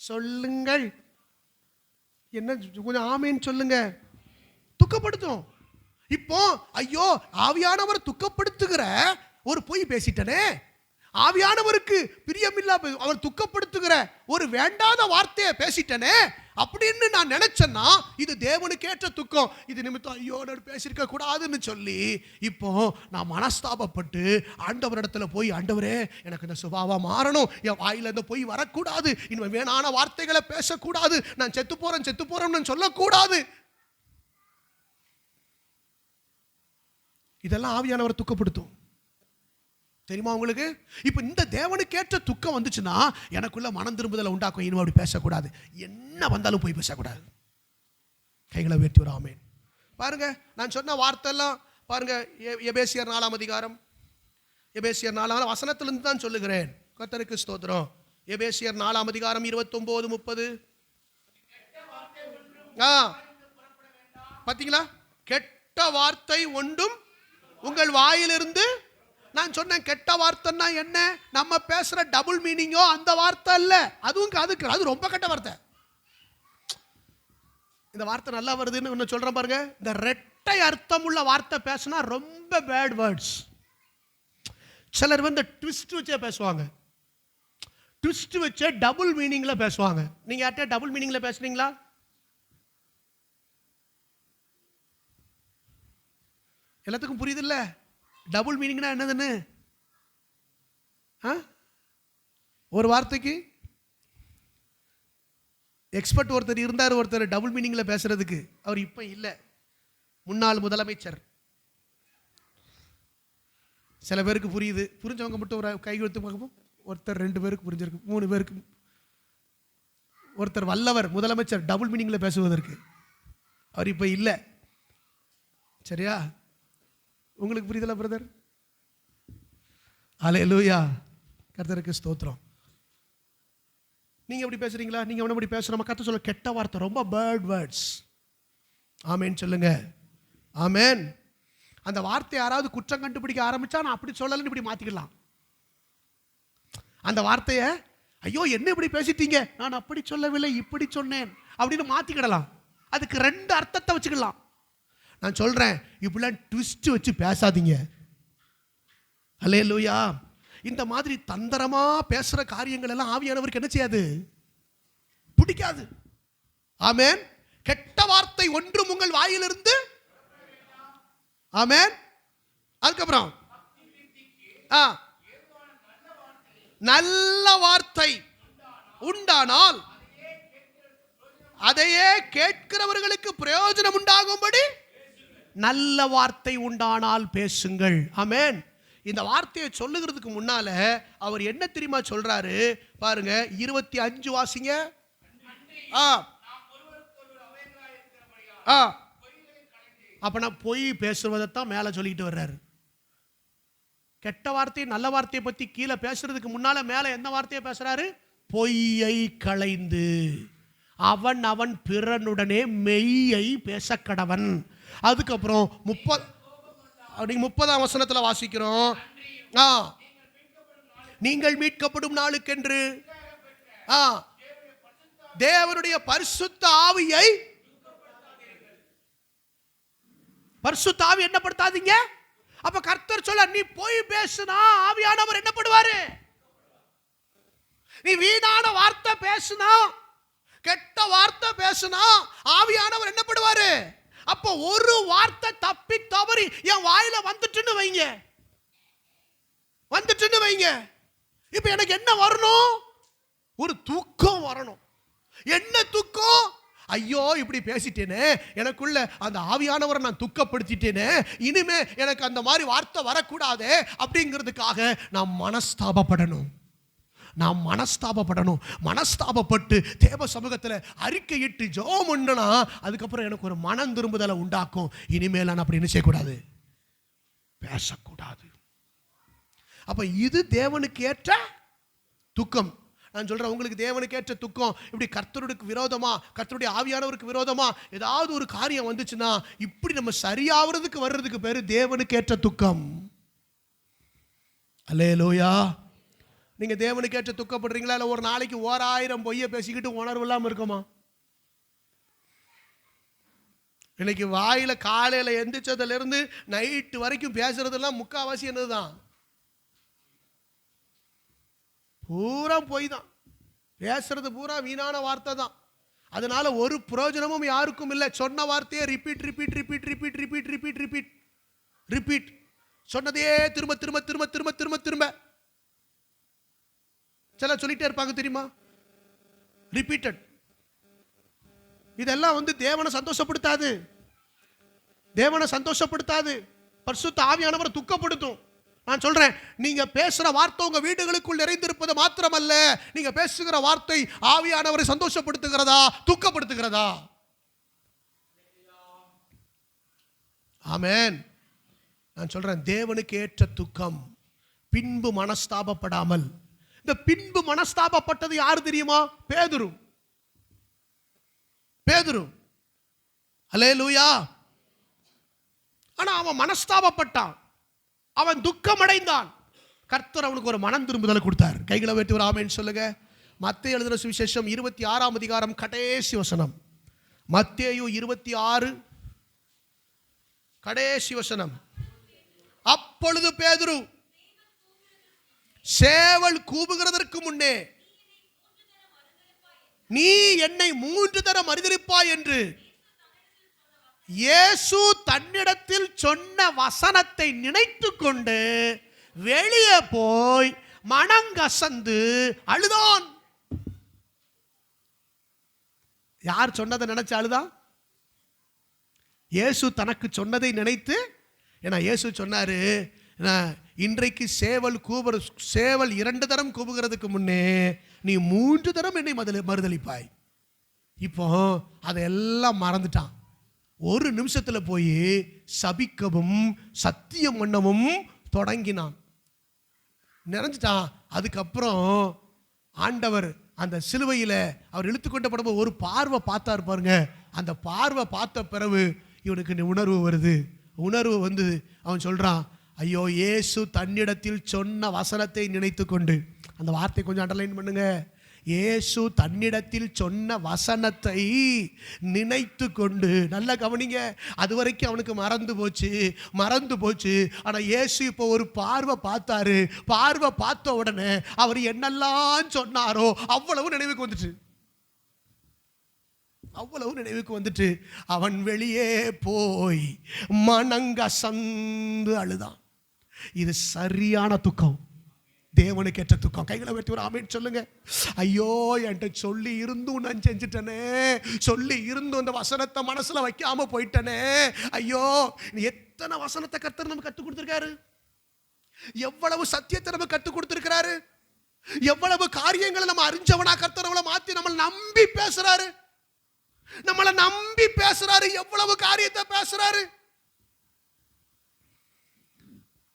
Speaker 1: சொல்லுங்கள். என்ன கொஞ்சம் ஆமேன்னு சொல்லுங்க. துக்கப்படுத்தும். இப்போ ஐயோ ஆவியானவர் துக்கப்படுத்துகிற ஒரு பொய் பேசிட்டனே, ஆவியானவருக்கு பிரியமில்லா அவர் துக்கப்படுத்துகிற ஒரு வேண்டாத வார்த்தையை பேசிட்டனே அப்படின்னு நான் நினைச்சேன்னா இது தேவனுக்கு ஏற்ற துக்கம். இது நிமித்தம் ஐயோ நான் பேசியிருக்க கூடாதுன்னு சொல்லி இப்போ நான் மனஸ்தாபப்பட்டு ஆண்டவரிடத்துல போய், ஆண்டவரே எனக்கு இந்த சுபாவம் மாறணும், என் வாயில இந்த பொய் வரக்கூடாது, இனிமே வேணான வார்த்தைகளை பேசக்கூடாது, நான் செத்து போறேன்னு சொல்லக்கூடாது. இதெல்லாம் ஆவியானவர் துக்கப்படுத்தும். தெரியுமா உங்களுக்கு? இப்போ இந்த தேவனுக்கு ஏற்ற துக்கம் வந்துச்சுன்னா எனக்குள்ள மனம் திரும்புதலை உண்டாக்கும். இனிமே அப்படி பேசக்கூடாது, என்ன வந்தாலும் போய் பேசக்கூடாது. கைகளை உயர்த்தி ஒரு ஆமென். பாருங்க, நான் சொன்ன வார்த்தை எல்லாம் பாருங்க, எபேசியர் 4ஆம் அதிகாரம், எபேசியர் 4ஆம் வசனத்திலிருந்து தான் சொல்லுகிறேன். கர்த்தருக்கு ஸ்தோத்திரம். எபேசியர் 4ஆம் அதிகாரம் 29, 30. பாத்தீங்களா? கெட்ட வார்த்தை ஒன்றும் உங்கள் வாயிலிருந்து. நான் சொன்னேன் கெட்ட வார்த்தைன்னா என்ன? நம்ம பேசுற டபுள் மீனிங்கோ அந்த வார்த்தை இல்ல, அது ரொம்ப கெட்ட வார்த்தை. இந்த வார்த்தை நல்லா வருதுன்னு ஒன்று சொல்றேன் பாருங்க. இந்த ரெட்டை அர்த்தம் உள்ள வார்த்தை பேசினா ரொம்ப பேட் வேர்ட்ஸ். சிலர் வந்து ட்விஸ்ட் வச்சே பேசுவாங்க, ட்விஸ்ட் வச்சே டபுள் மீனிங்ல பேசுவாங்க. நீங்க யார்கிட்ட டபுள் மீனிங்ல பேசுறீங்களா? எல்லாத்துக்கும் புரியுது இல்ல டபுள் மீனிங்னா என்னதுன்னு? ஒரு வார்த்தைக்கு எக்ஸ்பர்ட் ஒருத்தர் இருந்தார், ஒருத்தர் டபுள் மீனிங்ல பேசுறதுக்கு. அவர் இப்ப இல்ல, முன்னாள் முதலமைச்சர். சில பேருக்கு புரியுது, புரிஞ்சவங்க மட்டும் ஒரு கை கொடுத்து பார்ப்போம். ஒருத்தர் 2 பேருக்கு புரிஞ்சிருக்கு, 3 பேருக்கு. ஒருத்தர் வல்லவர் முதலமைச்சர் டபுள் மீனிங்ல பேசுவதற்கு. அவர் இப்ப இல்ல. சரியா? உங்களுக்கு புரியுதல பிரதர்? அல்லேலூயா, கர்த்தருக்கு ஸ்தோத்திரம். நீங்க எப்படி பேசுறீங்களா? நீங்க எப்படி பேசுறோம்? கர்த்தர் சொல்ல கெட்ட வார்த்தை ரொம்ப பேட் வேர்ட்ஸ். ஆமென் சொல்லுங்க. ஆமென். அந்த வார்த்தை யாராவது குற்றம் கண்டுபிடிக்க ஆரம்பிச்சா நான் அப்படி சொல்லலன்னு இப்படி மாத்திக்கலாம். அந்த வார்த்தையை ஐயோ என்ன இப்படி பேசிட்டீங்க, நான் அப்படி சொல்லவில்லை இப்படி சொன்னேன் அப்படின்னு மாத்திக்கிடலாம். அதுக்கு 2 அர்த்தத்தை வச்சுக்கலாம். நான் சொல்றேன் இப்படிலாம் ட்விஸ்ட் வச்சு பேசாதீங்க. அல்லேலூயா. இந்த மாதிரி தந்திரமா பேசுற காரியங்கள் எல்லாம் ஆவியானவருக்கு என்ன செய்யாது? பிடிக்காது. ஆமென். கெட்ட வார்த்தை ஒன்றும் உங்கள் வாயிலிருந்து. ஆமென். அதுக்கப்புறம் நல்ல வார்த்தை உண்டானால் அதையே கேட்கிறவர்களுக்கு பிரயோஜனம் உண்டாகும்படி நல்ல வார்த்தை உண்டானால் பேசுங்கள். ஆமென். இந்த வார்த்தையை சொல்லுகிறதுக்கு முன்னால அவர் என்ன தெரியுமா சொல்றாரு பாருங்க, 25 வாசிங்க. அப்ப நான் பொய் பேசுவதைத்தான் மேல சொல்லிட்டு வர்றாரு. கெட்ட வார்த்தை நல்ல வார்த்தையை பத்தி கீழே பேசுறதுக்கு முன்னால மேல என்ன வார்த்தையை பேசுறாரு? பொய்யை களைந்து அவன் அவன் பிறனுடனே மெய்யை பேசக்கடவன். அதுக்கப்புறம் 30ஆம் வசனத்துல வாசிக்கிறோம், நீங்கள் மீட்கப்படும் நாளுக்கென்று தேவனுடைய பரிசுத்த ஆவியை, பரிசுத்த ஆவி என்னப்படுத்தாதீங்க. அப்ப கர்த்தர் சொல்ல நீ போய் பேசுனா ஆவியானவர் என்னப்படுவாரு? நீ வீணான வார்த்தை பேசுனா, கெட்ட வார்த்தை பேசுனா ஆவியானவர் என்னப்படுவாரு? அப்ப ஒரு வார்த்தை தப்பி தவறி என் வாயில வந்துட்டுன்னு வைங்க, இப்ப எனக்கு என்ன வரணும்? ஒரு துக்கம் வரணும். என்ன துக்கம்? ஐயோ இப்படி பேசிட்டேனே, எனக்குள்ள அந்த ஆவியானவரை நான் துக்கப்படுத்திட்டேனே, இனிமே எனக்கு அந்த மாதிரி வார்த்தை வரக்கூடாதே அப்படிங்கிறதுக்காக நான் மனஸ்தாபப்படணும். மனஸ்தாபப்பட்டு தேவ சமூகத்தில் அறிக்கையிட்டு ஜெபம் பண்ணனா அதுக்கப்புறம் எனக்கு ஒரு மனம் திரும்புதலை உண்டாக்கும். இனிமேல் நான் அப்படி என்ன செய்யக்கூடாது? பேசக்கூடாது. அப்ப இது தேவனுக்கு ஏற்ற துக்கம். நான் சொல்றேன் உங்களுக்கு தேவனுக்கு ஏற்ற துக்கம் இப்படி கர்த்தருக்கு விரோதமா, கர்த்தருடைய ஆவியானவருக்கு விரோதமா ஏதாவது ஒரு காரியம் வந்துச்சுன்னா இப்படி நம்ம சரியாகிறதுக்கு வர்றதுக்கு பேரு தேவனுக்கு ஏற்ற துக்கம். அல்லேலூயா. நீங்க தேவனுக்கு ஏற்ற துக்கப்படுறீங்களா? இல்லை ஒரு நாளைக்கு 1000 பொய்யை பேசிக்கிட்டு உணர்வு இல்லாமல் இருக்குமா? இன்னைக்கு வாயில காலையில் எந்திரிச்சதுல இருந்து நைட்டு வரைக்கும் பேசுறதெல்லாம் முக்காவாசி என்னதுதான்? பூரா போய் தான் பேசுறது, பூரா வீணான வார்த்தை தான். அதனால ஒரு பிரயோஜனமும் யாருக்கும் இல்லை. சொன்ன வார்த்தையே repeat repeat repeat repeat repeat repeat repeat repeat, சொன்னதையே திரும்ப திரும்ப திரும்ப திரும்ப திரும்ப திரும்ப சில சொல்லிட்டே இருப்பாங்க தெரியுமா, ரிப்பீட்டட். இதெல்லாம் தேவனை சந்தோஷப்படுத்தாது, தேவனை சந்தோஷப்படுத்தாது, பரிசுத்த ஆவியானவரை துக்கப்படுத்தும். நான் சொல்றேன், நீங்க பேசுற வார்த்தை உங்க வீடுகளுக்குள் நிறைந்திருப்பது மாத்திரமல்ல, நீங்க பேசுகிற வார்த்தை ஆவியானவரை சந்தோஷப்படுத்துகிறதா துக்கப்படுத்துகிறதா? ஆமென். நான் சொல்றேன், தேவனுக்கு ஏற்ற துக்கம், பின்பு மனஸ்தாபப்படாமல். இந்த பின்பு மனஸ்தாபப்பட்டது யாரு தெரியுமா? பேதுரு. பேதுரு, அல்லேலூயா. ஆனா அவன் மனஸ்தாபப்பட்டான், அவன் துக்கம் அடைந்தான். கர்த்தர் அவனுக்கு ஒரு மனம் திரும்புதலை கொடுத்தார். கைகளை வெட்டி ஒரு ஆமென் சொல்லுங்க. மத்தேயு எழுதின சுவிசேஷம் 26ஆம் அதிகாரம் கடைசி வசனம். மத்தேயு 26 கடைசி வசனம். அப்பொழுது பேதுரு சேவல் கூவுகிறதற்கு முன்னே நீ என்னை 3 தரம் மறுதலிப்பாய் என்று இயேசு தன்னிடத்தில் சொன்ன வசனத்தை நினைத்து கொண்டு வெளியே போய் மனங்கசந்து அழுதான். யார் சொன்னதை நினைச்சு அழுதான்? இயேசு தனக்கு சொன்னதை நினைத்து. ஏன்னா இயேசு சொன்னாரு, இன்றைக்கு சேவல் 2 தரம் கூவுகிறதுக்கு முன்னே நீ 3 தரம் என்னை மறுதலிப்பாய். இப்போ அதையெல்லாம் மறந்துட்டான். ஒரு நிமிஷத்துல போய் சபிக்கவும் சத்தியம் பண்ணவும் தொடங்கினான், நிறைஞ்சிட்டான். அதுக்கப்புறம் ஆண்டவர் அந்த சிலுவையில் அவர் இழுத்துக்கொண்டப்படும் ஒரு பார்வை பார்த்தார் பாருங்க. அந்த பார்வை பார்த்த பிறகு இவனுக்கு உணர்வு வருது. உணர்வு வந்து அவன் சொல்றான், ஐயோ, இயேசு தன்னிடத்தில் சொன்ன வசனத்தை நினைத்து கொண்டு. அந்த வார்த்தை கொஞ்சம் அண்டர்லைன் பண்ணுங்க. இயேசு தன்னிடத்தில் சொன்ன வசனத்தை நினைத்து கொண்டு. நல்லா கவனிங்க. அது வரைக்கும் அவனுக்கு மறந்து போச்சு. ஆனா இயேசு இப்போ ஒரு பார்வை பார்த்தாரு. பார்வை பார்த்த உடனே அவர் என்னெல்லாம் சொன்னாரோ அவ்வளவு நினைவுக்கு வந்துட்டு அவன் வெளியே போய் மனங்கசந்து அழுதான். இது சரியான துக்கம், தேவனுக்கு ஏற்ற துக்கம். கைகளை வெட்டி ஒரு ஆமென் சொல்லுங்க. ஐயோ, என்கிட்ட சொல்லி இருந்தும் நான் செஞ்சுட்டனே, சொல்லி இருந்தும் அந்த வசனத்தை மனசுல வைக்காம போயிட்டனே. ஐயோ, எத்தனை வசனத்தை கர்த்தர் நமக்கு கற்றுக் கொடுத்திருக்காரு, எவ்வளவு சத்தியத்தை நமக்கு கற்றுக் கொடுத்திருக்கிறாரு, எவ்வளவு காரியங்களை நம்ம அறிஞ்சவனா கர்த்தர் அவளை மாத்தி நம்மளை நம்பி பேசுறாரு, எவ்வளவு காரியத்தை பேசுறாரு.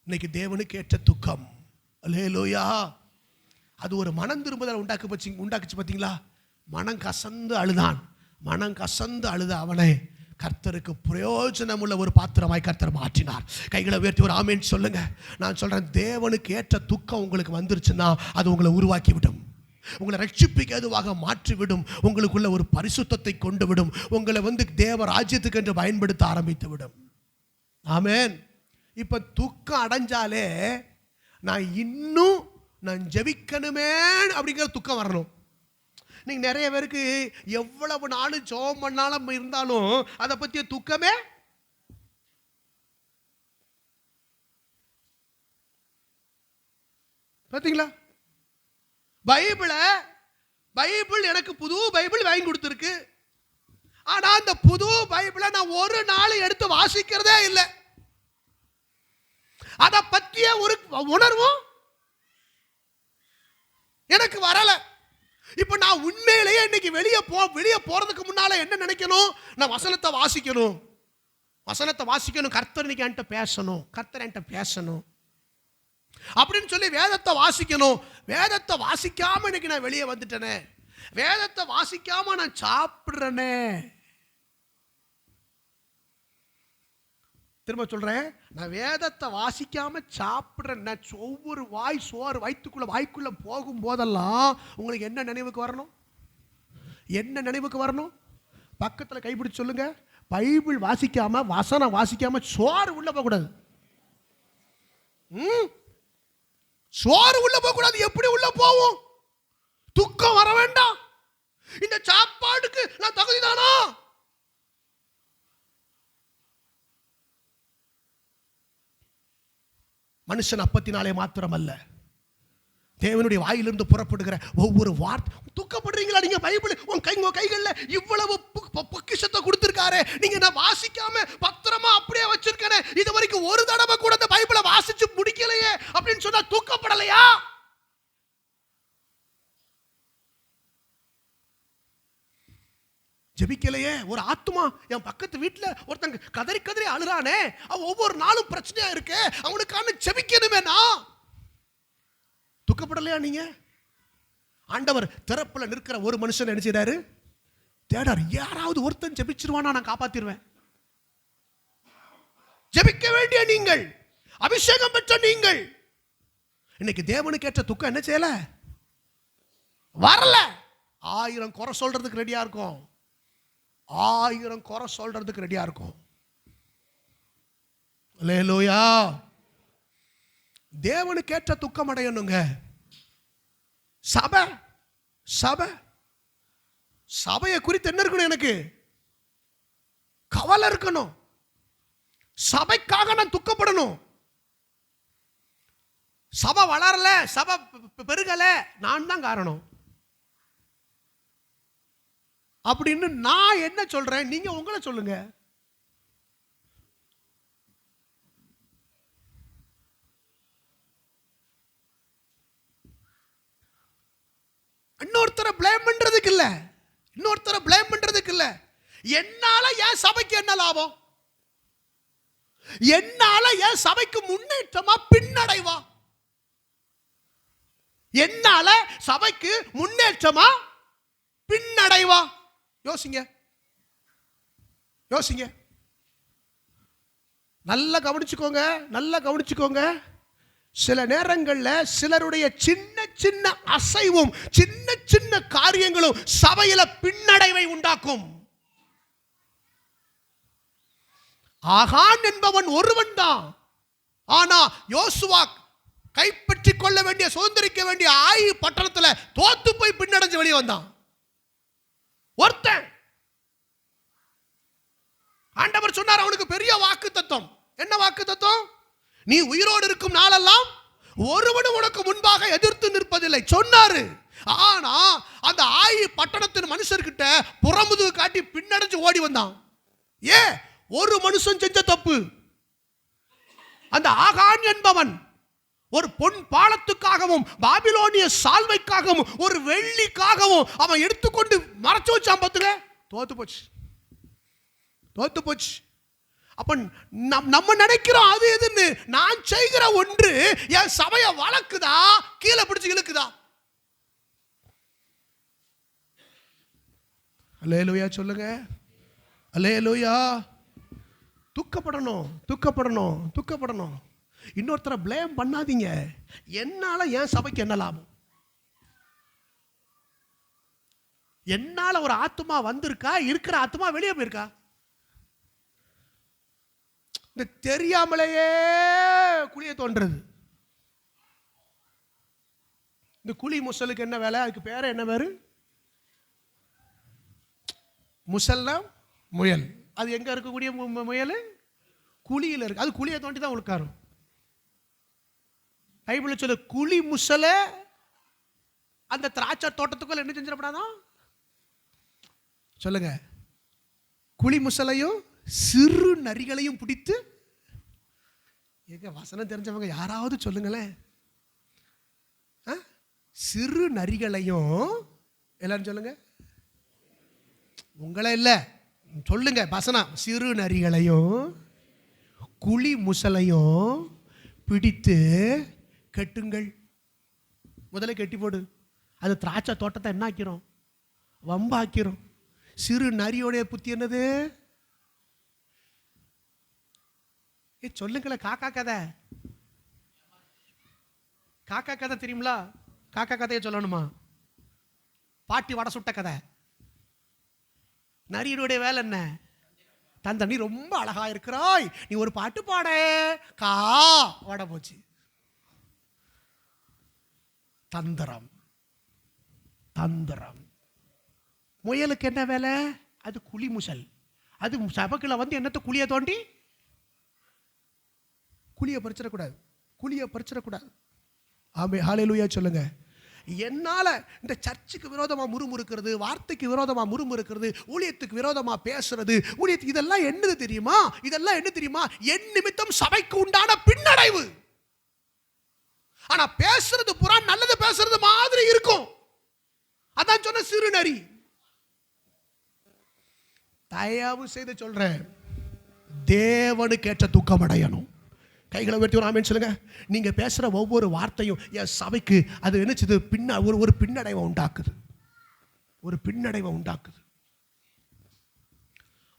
Speaker 1: இன்னைக்கு தேவனுக்கு ஏற்ற துக்கம், அல்லேலூயா, அது ஒரு மனம் திரும்புதல் உண்டாக்குச்சு பார்த்தீங்களா? மனம் கசந்து அழுத அவனை கர்த்தருக்கு பிரயோஜனம் உள்ள ஒரு பாத்திரமாய் கர்த்தர் மாற்றினார். கைகளை உயர்த்தி ஒரு ஆமென் சொல்லுங்க. நான் சொல்றேன், தேவனுக்கு ஏற்ற துக்கம் உங்களுக்கு வந்துருச்சுன்னா அது உங்களை உருவாக்கி விடும், உங்களை ரட்சிப்புக்கு ஏதுவாக மாற்றிவிடும், உங்களுக்குள்ள ஒரு பரிசுத்தத்தை கொண்டு விடும், உங்களை தேவ ராஜ்யத்துக்கு என்று பயன்படுத்த ஆரம்பித்து விடும். ஆமென். இப்ப துக்கம் அடைஞ்சாலே நான் ஜெபிக்கணுமே அப்படிங்கிற துக்கம் வரணும். நீங்க நிறைய பேருக்கு எவ்வளவு நாள் ஜெபம் பண்ணாலும் இருந்தாலும் அதை பற்றிய துக்கமே பார்த்தீங்களா? பைபிள் எனக்கு புது பைபிள் வாங்கி கொடுத்துருக்கு. ஆனா அந்த புது பைபிளை நான் ஒரு நாள் எடுத்து வாசிக்கிறதே இல்லை. அதை பற்றிய ஒரு உணர்வும் எனக்கு வரல. இப்ப நான் உண்மையிலேயே இன்னைக்கு வெளியே போறதுக்கு முன்னால என்ன நினைக்கணும்? நான் வசனத்தை வாசிக்கணும், கர்த்தர் இன்னைக்கு என்கிட்ட பேசணும் அப்படின்னு சொல்லி வேதத்தை வாசிக்கணும். வேதத்தை வாசிக்காம இன்னைக்கு நான் வெளியே வந்துட்டேனே, வேதத்தை வாசிக்காம நான் சாப்பிடுறேனே. திரும்ப சொல்றேன், நான் வேதத்தை வாசிக்காம சாப்பிடுறேன். ஒவ்வொரு சோறு வாய்க்குள்ள போகும் போதெல்லாம் உங்களுக்கு என்ன நினைவுக்கு வரணும்? பக்கத்துல கைப்பிடிச்சு சொல்லுங்க, பைபிள் வாசிக்காம, வசனம் வாசிக்காம சோறு உள்ள போக கூடாது. சோறு உள்ள போக கூடாது. எப்படி உள்ள போவோம்? துக்கம் வர வேண்டாம். இந்த சாப்பாடுக்கு நான் தகுதிதானா? மனுஷன் அப்பத்தினாலே மாத்திரமல்ல, தேவனுடைய வாயிலிருந்து புறப்படுகிற ஒவ்வொரு வார்த்தை. துக்கப்படுறீங்களா நீங்க? பைபிள் உங்க கைகள்ல இவ்வளவு பொக்கிஷத்தை கொடுத்திருக்காரு, நீங்க நான் வாசிக்காம பத்திரமா அப்படியே வச்சிருக்கேன், இது வரைக்கும் ஒரு தடவை கூட இந்த பைபிளை வாசிச்சு முடிக்கலையே அப்படின்னு சொன்னா துக்கப்படலையா? ஜெபிக்கலையே. ஒரு ஆத்மா என் பக்கத்து வீட்டுல ஒருத்தங்க கதறி கதறி அழுறானே, அவன் ஒவ்வொரு நாளும் பிரச்சனையா இருக்கு, அவனுக்கான ஜெபிக்கணுமே. நான் துக்கப்படலையா நீங்க? ஆண்டவர் திறப்புல நிற்கிற ஒரு மனுஷன் என்ன செய்றாரு? தேடாரு. யாராவது ஒருத்தன் ஜெபிச்சிருவானா நான் காப்பாத்திடுவேன். ஜெபிக்க வேண்டிய நீங்கள், அபிஷேகம் பெற்ற நீங்கள், இன்னைக்கு தேவனுக்கு ஏற்ற துக்கம் என்ன செய்யல? வரல. 1000 குறை சொல்றதுக்கு ரெடியா இருக்கும். 1000 குறை சொல்றதுக்கு ரெடியா இருக்கும். அல்லேலூயா. தேவனுக்கு ஏற்ற துக்கம் அடையணுங்க. சபை சபை சபையை குறித்து என்ன இருக்கணும்? எனக்கு கவலை இருக்கணும். சபைக்காக நான் துக்கப்படணும். சபை வளரல, சபை பெருகல, நான் தான் காரணம் அப்படின்னு நான் என்ன சொல்றேன், நீங்க உங்களை சொல்லுங்க. இன்னொருத்தரை பிளேம் பண்றதுக்கு இல்ல, இன்னொருத்தரை பிளேம் பண்றதுக்கு இல்ல. என்னால என் சபைக்கு என்ன லாபம்? என்னால என் சபைக்கு முன்னேற்றமா பின்னடைவா? என்னால சபைக்கு முன்னேற்றமா பின்னடைவா? யோசிங்க, யோசிங்க. நல்லா கவனிச்சுக்கோங்க, நல்லா கவனிச்சுக்கோங்க. சில நேரங்களில் சிலருடைய சின்ன சின்ன அசைவும் சின்ன சின்ன காரியங்களும் சபையில பின்னடைவை உண்டாக்கும். ஆகான் என்பவன் ஒருவன் தான். ஆனா யோசுவா கைப்பற்றி கொள்ள வேண்டிய, சுதந்திரிக்க வேண்டிய ஆயி பட்டணத்துல தோத்து போய் பின்னடைஞ்சு வெளியே வந்தான் ஒருத்தன். ஆண்டவர் சொன்னார் அவனுக்கு பெரிய வாக்கு தத்துவம். என்ன வாக்கு தத்துவம்? நீ உயிரோடு இருக்கும் நாளெல்லாம் ஒருவனும் உனக்கு முன்பாக எதிர்த்து நிற்பதில்லை சொன்னாரு. ஆனா அந்த ஆயி பட்டணத்தின் மனுஷர்கிட்ட புறமுதுகு காட்டி பின்னடைஞ்சு ஓடி வந்தான். ஏன்? ஒரு மனுஷன் செஞ்ச தப்பு. அந்த ஆகான் என்பவன் ஒரு பொன் பாலத்துக்காகவும் பாபிலோனிய சால்வைக்காகவும் ஒரு வெள்ளிக்காகவும் அவன் எடுத்துக்கொண்டு மறைச்சு வச்சான். பார்த்துங்க, தோத்து போச்சு, தோத்து போச்சு. அப்ப நம்ம நினைக்கிறோம் அது எதுன்னு. நான் செய்கிற ஒன்று என் சபையை வளர்க்குதா, கீழே பிடிச்சு இழுக்குதா? அல்லேலூயா சொல்லுங்க, அல்லேலூயா. துக்கப்படணும், துக்கப்படணும், துக்கப்படணும். இன்னொருத்தரை பிளேம் பண்ணாதீங்க. என்னால என் சபைக்கு என்ன லாபம்? என்னால ஒரு ஆத்மா வந்திருக்கா? இருக்கிற ஆத்மா வெளியே போயிருக்கா? இந்த தெரியாமலேயே குழியை தோன்றது. இந்த குழி முசலுக்கு என்ன வேலை? அதுக்கு பேர என்ன பேரு? முசல்னா முயல். அது எங்க இருக்கக்கூடிய முயல்? குழியில் இருக்கு. அது குழியை தோண்டி தான் உழுக்காரும். பைபிள் சொல்ல குழி முசல அந்த திராட்சை தோட்டத்துக்குள்ள என்ன செஞ்சிடப்படாதான்? சொல்லுங்க. குழி முசலையும் சிறு நரிகளையும் பிடித்து, எங்க வசனம் தெரிஞ்சவங்க யாராவது சொல்லுங்களேன். சிறு நரிகளையும், எல்லாரும் சொல்லுங்க, உங்களை இல்ல சொல்லுங்க வசனம். சிறு நரிகளையும் குழி முசலையும் பிடித்து கட்டுங்கள். முதல்ல கட்டி போடு. அது திராட்சை தோட்டத்தை என்ன ஆக்கிறோம்? வம்பாக்கிறோம். சிறு நரியோடைய புத்தி என்னது? சொல்லுங்களேன். காக்கா கதை, காக்கா கதை தெரியுங்களா? காக்கா கதையை சொல்லணுமா? பாட்டி வடை சுட்ட கதை. நரியினுடைய வேலை என்ன? தந்த நீ ரொம்ப அழகா இருக்கிறாய், நீ ஒரு பாட்டு பாட, கா ஓட போச்சு. தந்திரம். தந்திரம். முயலுக்கு என்ன வேலை? அது குழி முசல். அது சபைக்குள்ள வந்து என்னத்தை குழியை தோண்டி குழியை பறிச்சிடக்கூடாது, குழியை பறிச்சிடக்கூடாது. ஆமே, ஹல்லேலூயா சொல்லுங்க. என்னால இந்த சர்ச்சுக்கு விரோதமா முறுமுறுக்கிறது, வார்த்தைக்கு விரோதமா முறுமுறுக்கிறது, ஊழியத்துக்கு விரோதமா பேசுறது, ஊழியத்துக்கு இதெல்லாம் என்னது தெரியுமா? இதெல்லாம் என்ன தெரியுமா? என் நிமித்தம் சபைக்கு உண்டான பின்னடைவு. ஆனா பேசுறது புறா நல்லது பேசுறது மாதிரி இருக்கும். அதான் சொன்ன சிறுநரி. தயவு செய்து சொல்றேன், தேவனுக்கு ஏற்ற துக்கம் அடையணும். கைகளை உயர்த்தி ஒரு ஆமென் சொல்லுங்க. நீங்க பேசுற ஒவ்வொரு வார்த்தையும் என் சபைக்கு அது என்னச்சுது? ஒரு பின்னடைவை உண்டாக்குது. ஒரு பின்னடைவை உண்டாக்குது.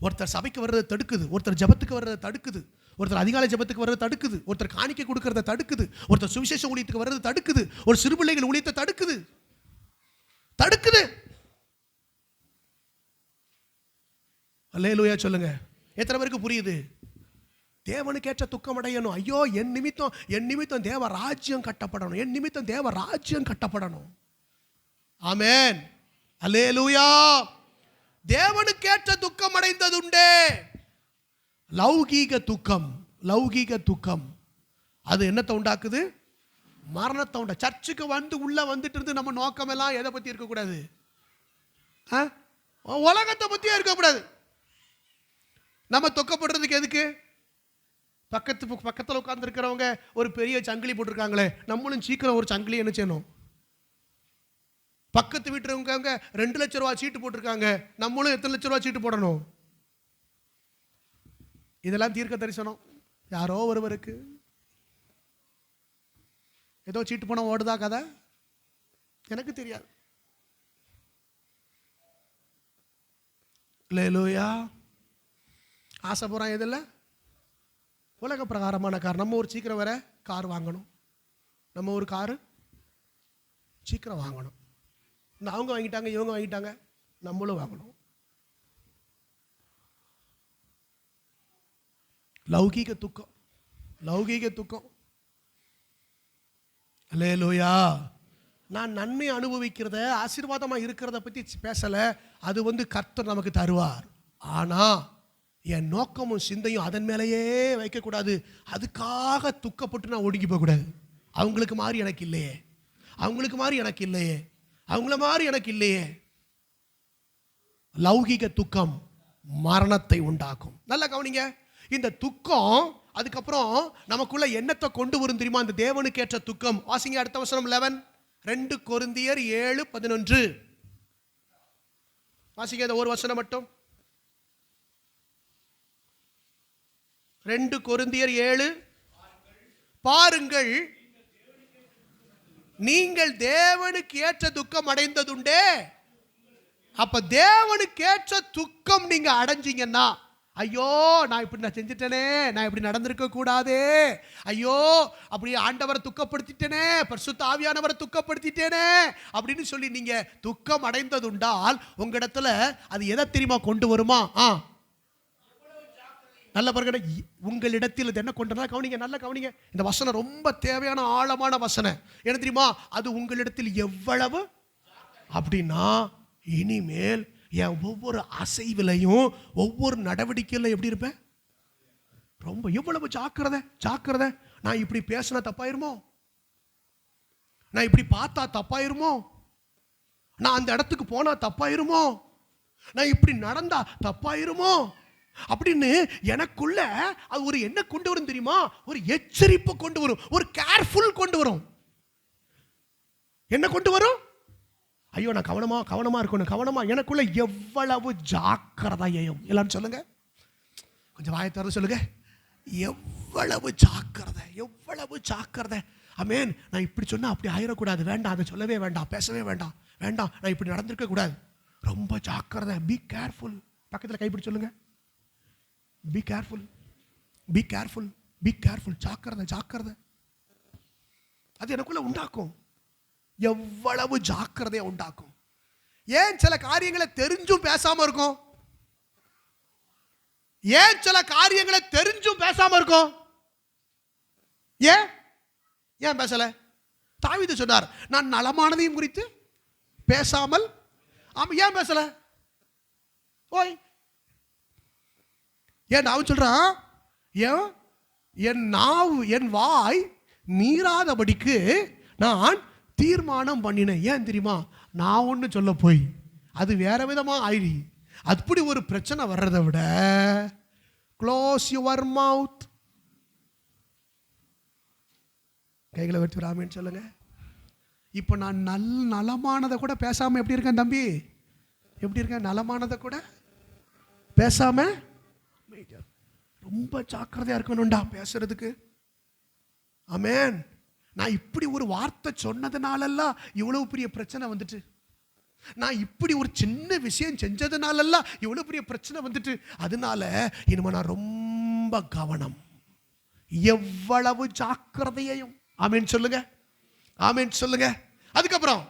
Speaker 1: ஒருத்தர் சபைக்கு வர்றதை தடுக்குது, ஒருத்தர் ஜெபத்துக்கு வர்றதை தடுக்குது, ஒருத்தர் அதிகாலை ஜெபத்துக்கு வர்றதை தடுக்குது, ஒருத்தர் காணிக்கை கொடுக்கறத தடுக்குது, ஒருத்தர் சுவிசேஷ ஊழியத்துக்கு வர்றது தடுக்குது, ஒரு சிறு பிள்ளைகள் ஊழியத்தை தடுக்குது. தடுக்குது. அல்லேலூயா சொல்லுங்க. எத்தனை பேருக்கு புரியுது? தேவனுக்கு ஏற்ற துக்கம் அடையணும். ஐயோ, என் நிமித்தம் தேவ ராஜ்யம் கட்டப்படணும், என் நிமித்தம் தேவ ராஜ்யம் கட்டப்படணும். ஆமென், அல்லேலூயா. தேவனுக்கு ஏற்ற துக்கம் அடைந்ததுண்டே. லௌகீக துக்கம். லௌகீக துக்கம் அது என்னத்தை உண்டாக்குது? மரணத்தை உண்டா. சர்ச்சுக்கு வந்து உள்ள வந்துட்டு இருந்து நம்ம நோக்கம் எல்லாம் எதை பத்தி இருக்கக்கூடாது? உலகத்தை பத்தியே இருக்கக்கூடாது. நம்ம தொக்கப்படுறதுக்கு எதுக்கு? பக்கத்தில் உட்கார்ந்து இருக்கிறவங்க ஒரு பெரிய சங்கிலி போட்டிருக்காங்களே, நம்மளும் சீக்கிரம் ஒரு சங்கிலி என்ன செய்யணும்? பக்கத்து வீட்டுறவங்க 2 லட்சம் ரூபாய் சீட்டு போட்டிருக்காங்க, நம்மளும் எத்தனை லட்சம் ரூபாய் சீட்டு போடணும்? இதெல்லாம் தீர்க்க தரிசனம். யாரோ ஒருவருக்கு ஏதோ சீட்டு போன ஓடுதா கதை? எனக்கு தெரியாது. அல்லேலூயா. ஆசை போறான் எதில்? உலக பிரகாரமான கார். நம்ம ஒரு சீக்கிரம் வர கார் வாங்கணும், நம்ம ஒரு காரு சீக்கிரம் வாங்கணும். இந்த அவங்க வாங்கிட்டாங்க, இவங்க வாங்கிட்டாங்க, நம்மளும் வாங்கணும். லௌகீக துக்கம். லௌகீக துக்கம். அல்லேலூயா. நான் நன்மை அனுபவிக்கிறத, ஆசீர்வாதமா இருக்கிறத பத்தி பேசல. அது கர்த்தர் நமக்கு தருவார். ஆனா என் நோக்கமும் சிந்தையும் அதன் மேலேயே வைக்கக்கூடாது. அதுக்காக துக்கப்பட்டு நான் ஒடுங்கி போகக்கூடாது. அவங்களுக்கு மாதிரி எனக்கு இல்லையே, அவங்களுக்கு மாதிரி எனக்கு இல்லையே, அவங்கள மாதிரி எனக்கு இல்லையே. லௌகிக துக்கம் மரணத்தை உண்டாக்கும். நல்லா கவனிங்க. இந்த துக்கம் அதுக்கப்புறம் நமக்குள்ள எண்ணத்தை கொண்டு வரும் தெரியுமா? இந்த தேவனுக்கு ஏற்ற துக்கம். வாசிங்க அடுத்த வசனம் 11. 2 கொரிந்தியர் 7:11. வாசிங்க இந்த ஒரு வசனம் மட்டும். 2 கொரிந்தியர் 7. பாருங்கள், நீங்கள் தேவனுக்கு ஏற்ற துக்கம் அடைந்ததுண்டே. அப்ப தேவனுக்கு ஏற்ற துக்கம் நீங்க அடைஞ்சீங்கன்னா, ஐயோ நான் இப்படி செஞ்சுட்டேனே, நான் இப்படி நடந்திருக்க கூடாதே, ஐயோ அப்படி ஆண்டவரை துக்கப்படுத்திட்டேனே, பரிசுத்த ஆவியானவரை துக்கப்படுத்திட்டேனே அப்படின்னு சொல்லி நீங்க துக்கம் அடைந்ததுண்டால் உங்க இடத்துல அது எதை தெரியுமா கொண்டு வருமா? நல்ல பாருங்க, உங்களிடத்தில் இது என்ன கொண்டு வரா? கவனிங்க, நல்ல கவனிங்க. இந்த வசனம் ரொம்ப தேவையான ஆழமான வசனம். என்ன தெரியுமா? அது உங்களிடத்தில் எவ்வளவு அப்படின்னா, இனிமேல் என் ஒவ்வொரு அசைவிலையும் ஒவ்வொரு நடவடிக்கையில எப்படி இருப்பேன்? ரொம்ப எவ்வளவு ஜாக்கிரதை, ஜாக்கிரதை. நான் இப்படி பேசினா தப்பாயிருமோ? நான் இப்படி பார்த்தா தப்பாயிருமோ? நான் அந்த இடத்துக்கு போனா தப்பாயிருமோ? நான் இப்படி நடந்தா தப்பாயிருமோ அப்படின்னு எனக்குள்ள அது ஒரு என்ன கொண்டு வரும் தெரியுமா? ஒரு எச்சரிப்பு கொண்டு வரும், ஒரு கேர்ஃபுல் கொண்டு வரும். என்ன கொண்டு வரும்? ஐயோ நான் கவனமா இருக்கணும், கவனமா. எனக்குள்ள எவ்வளவு ஜாக்கிரதையும். எல்லாரும் சொல்லுங்க, கொஞ்சம் வாயை திறந்து சொல்லுங்க. எவ்வளவு ஜாக்கிரதை, எவ்வளவு ஜாக்கிரதை. ஆமென். நான் இப்படி சொன்னா அப்படி ஆயிடக்கூடாது, வேண்டாம், அதை சொல்லவே வேண்டாம், பேசவே வேண்டாம், வேண்டாம், நான் இப்படி நடந்திருக்க கூடாது. ரொம்ப ஜாக்கிரதை. Be careful. பக்கத்தில் கைப்பிடி சொல்லுங்க. Be careful, be careful, be careful. ஜாக்கிரதை, ஜாக்கிரதை. அது எனக்குள்ள உண்டாக்கும். எவ்வளவு ஜாக்கிரதையை உண்டாக்கும். ஏன் சில காரியங்களை தெரிஞ்சும் பேசாம இருக்கும்? ஏன் சில காரியங்களை தெரிஞ்சும் பேசாம இருக்கோம்? ஏன் ஏன் பேசல? தாவீது சொன்னார், நான் நலமானதையும் குறித்து பேசாமல். ஏன் பேசல? ஓய், ஏன் அவன் சொல்றான், ஏன் என் நாவு என் வாய் மீறாதபடிக்கு நான் தீர்மானம் பண்ணினேன். ஏன் தெரியுமா? நான் ஒன்று சொல்ல போய் அது வேற விதமா ஆயிடு. அப்படி ஒரு பிரச்சனை வர்றதை விட க்ளோஸ் யுவர் மவுத். கைகளை வச்சு ராமேன்னு சொல்லுங்க. இப்போ நான் நலமானதை கூட பேசாம எப்படி இருக்கேன் தம்பி? எப்படி இருக்கேன்? நலமானதை கூட பேசாம ரொம்ப ஜாக்கிரதையா இருக்கணும்டா பேசுறதுக்கு. ஆமென். நான் இப்படி ஒரு வார்த்தை சொன்னதுனாலெல்லாம் இவ்வளவு பெரிய பிரச்சனை வந்துட்டு, நான் இப்படி ஒரு சின்ன விஷயம் செஞ்சதுனாலெல்லாம் இவ்வளவு பெரிய பிரச்சனை வந்துட்டு, அதனால இனிமே நான் ரொம்ப கவனம். எவ்வளவு ஜாக்கிரதையையும். ஆமென் சொல்லுங்க, ஆமென் சொல்லுங்க. அதுக்கப்புறம்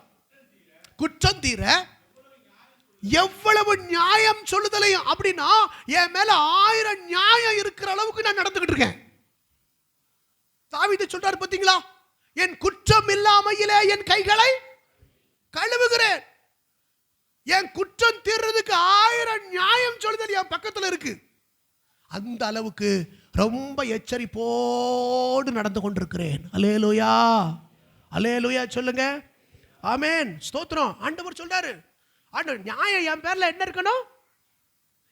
Speaker 1: குற்றம் தீர எவ்வளவு நியாயம் சொல்லுதலையும். அப்படின்னா என் மேல 1000 நியாயம் இருக்கிற அளவுக்கு நான் நடந்துகிட்டு இருக்கேன். தாவீது சொல்றாரு பாத்தீங்களா, என் குற்றம் இல்லாமையிலே என் கைகளை கழுவுகிறேன். என் குற்றம் தீர்றதுக்கு 1000 நியாயம் சொல்லுதல் என் பக்கத்துல இருக்கு. அந்த அளவுக்கு ரொம்ப எச்சரிப்போடு நடந்து கொண்டிருக்கிறேன். அல்லேலூயா, அல்லேலூயா சொல்லுங்க. ஆமென், ஸ்தோத்திரம். ஆண்டவர் சொல்றாரு, ஆண்டவர் நியாயம் என் பேர்ல என்ன இருக்கணும்?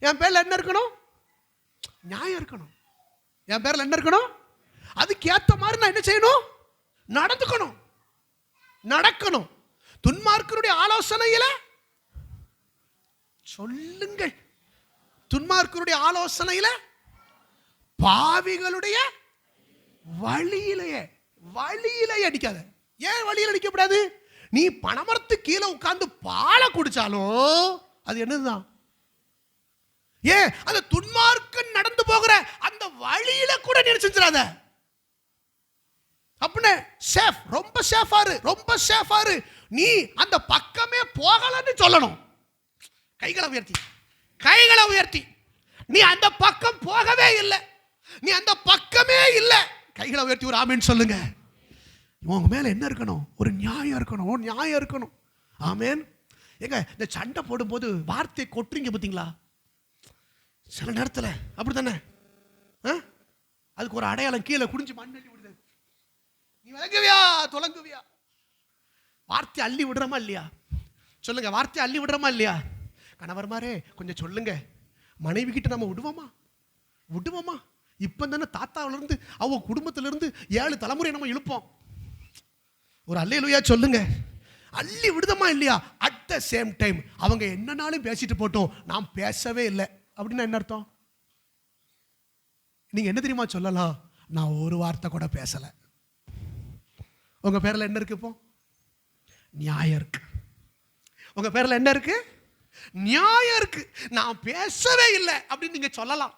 Speaker 1: என் பேர்ல என்ன இருக்கணும்? நியாயம் இருக்கணும். என் பேர்ல என்ன இருக்கணும்? அதுக்கு ஏத்த மாதிரி நான் என்ன செய்யணும்? நடந்துக்கணும், நடக்கணும். துன்மார்க்கருடைய ஆலோசனையில சொல்லுங்கள், துன்மார்க்கருடைய ஆலோசனையில, பாவிகளுடைய வழியிலேயே அடிக்காத. ஏன் வழியில் அடிக்கப்படாது? நீ பணமரத்து கீழே உட்கார்ந்து பாலை குடிச்சாலும் அது என்னதுதான்? ஏன் அந்த துன்மார்க்கன் நடந்து போகிற அந்த வழியில கூட நீ செஞ்சிடாத. அப்படினே சேஃப், ரொம்ப சேஃபாரு, ரொம்ப சேஃபாரு. நீ அந்த பக்கமே போகலன்னு சொல்லணும். கைகளை உயர்த்தி, கைகளை உயர்த்தி. நீ அந்த பக்கம் போகவே இல்லை, நீ அந்த பக்கமே இல்லை. கைகளை உயர்த்தி ஒரு ஆமென் சொல்லுங்க. உங்க மேல என்ன இருக்கணும்? ஒரு நியாயம் இருக்கணும், ஒரு நியாயம் இருக்கணும். ஆமென். ஏங்க, இந்த சண்டை போடும்போது வார்த்தை கொட்டுறீங்க பார்த்தீங்களா? சில நேரத்தில் அப்படித்தானே, அதுக்கு ஒரு அடையாளம் கீழே குடிஞ்சு மண் அள்ளி விடுது. நீ விளங்குவியா தொலங்குவியா? வார்த்தை அள்ளி விடுறமா இல்லையா? சொல்லுங்க, வார்த்தை அள்ளி விடுறமா இல்லையா? கணவர் மாரே கொஞ்சம் சொல்லுங்க, மனைவி கிட்ட நம்ம விடுவோமா? விடுவோமா? இப்போ தானே தாத்தாவிலிருந்து அவங்க குடும்பத்திலிருந்து 7 தலைமுறை நம்ம இழுப்போம். ஒரு அல்லேலூயா சொல்லுங்க. அள்ளி விடுதமா இல்லையா? அட் த சேம் டைம் அவங்க என்னன்னாலும் பேசிட்டு போட்டோம், நாம் பேசவே இல்லை அப்படின்னா என்ன அர்த்தம்? நீங்க என்ன தெரியுமா சொல்லலாம்? நான் ஒரு வார்த்தை கூட பேசல. உங்க பேர்ல என்ன இருக்கு? இப்போ நியாயம் இருக்கு. உங்க பேர்ல என்ன இருக்கு? நியாயம் இருக்கு. நான் பேசவே இல்லை அப்படின்னு நீங்க சொல்லலாம்.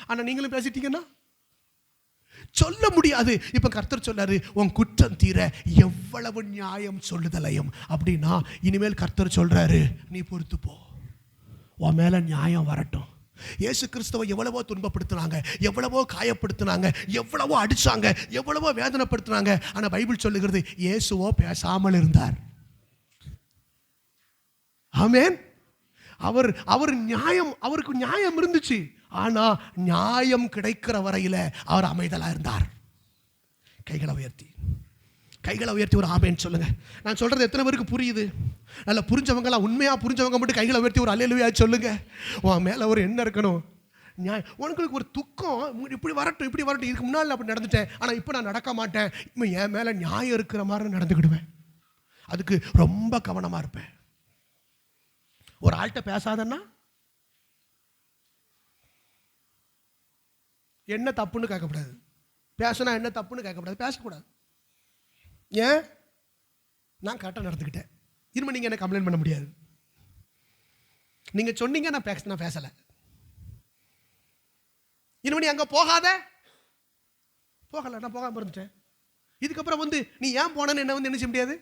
Speaker 1: ஆனா நீங்களும் பேசிட்டீங்கன்னா சொல்ல முடியாது. இப்ப கர்த்தர் சொல்லாரு, உன் குற்றம் தீர எவ்வளவு நியாயம் சொல்லுதலையும். அப்படின்னா இனிமேல் கர்த்தர் சொல்றாரு, நீ பொறுத்து போ, உன் மேல நியாயம் வரட்டும். இயேசு கிறிஸ்துவை எவ்வளவோ துன்பப்படுத்தினாங்க, எவ்வளவோ காயப்படுத்தினாங்க, எவ்வளவோ அடிச்சாங்க, எவ்வளவோ வேதனைப்படுத்தினாங்க. ஆனா பைபிள் சொல்லுகிறது, இயேசுவோ பேசாமல் இருந்தார். ஆமென். அவர் நியாயம், அவருக்கு நியாயம் இருந்துச்சு. ஆனா நியாயம் கிடைக்கிற வரையில அவர் அமைதலா இருந்தார். கைகளை உயர்த்தி, கைகளை உயர்த்தி ஒரு ஆமென் சொல்லுங்க. நான் சொல்றது எத்தனை பேருக்கு புரியுது? நல்லா புரிஞ்சவங்களாம், உண்மையா புரிஞ்சவங்க மட்டும் கைகளை உயர்த்தி ஒரு அல்லேலூயா சொல்லுங்க. உன் மேல ஒரு என்ன இருக்கணும்? நியாயம். உனக்கு ஒரு துக்கம் இப்படி வரட்டும், இப்படி வரட்டும். இதுக்கு முன்னாள் அப்படி நடந்துட்டேன், ஆனா இப்போ நான் நடக்க மாட்டேன். இப்போ என் மேல நியாயம் இருக்கிற மாதிரி நடந்துக்கிடுவேன். அதுக்கு ரொம்ப கவனமா இருப்பேன். ஒரு ஆள்கிட்ட பேசாதன்னா என்ன தப்புன்னு கேட்கக்கூடாது, பேசினா என்ன தப்புன்னு கேட்கக்கூடாது, பேசக்கூடாது. ஏன்? நான் கரெக்டாக நடந்துக்கிட்டேன், இனிமேல் நீங்கள் என்ன கம்ப்ளைண்ட் பண்ண முடியாது. நீங்கள் சொன்னீங்க, நான் பேசலை. இனிமேல் நீ அங்கே போகாத, போகலை, நான் போகாமல் இருந்துட்டேன். இதுக்கப்புறம் வந்து நீ ஏன் போனேன்னு என்ன வந்து என்ன செய்ய முடியாது,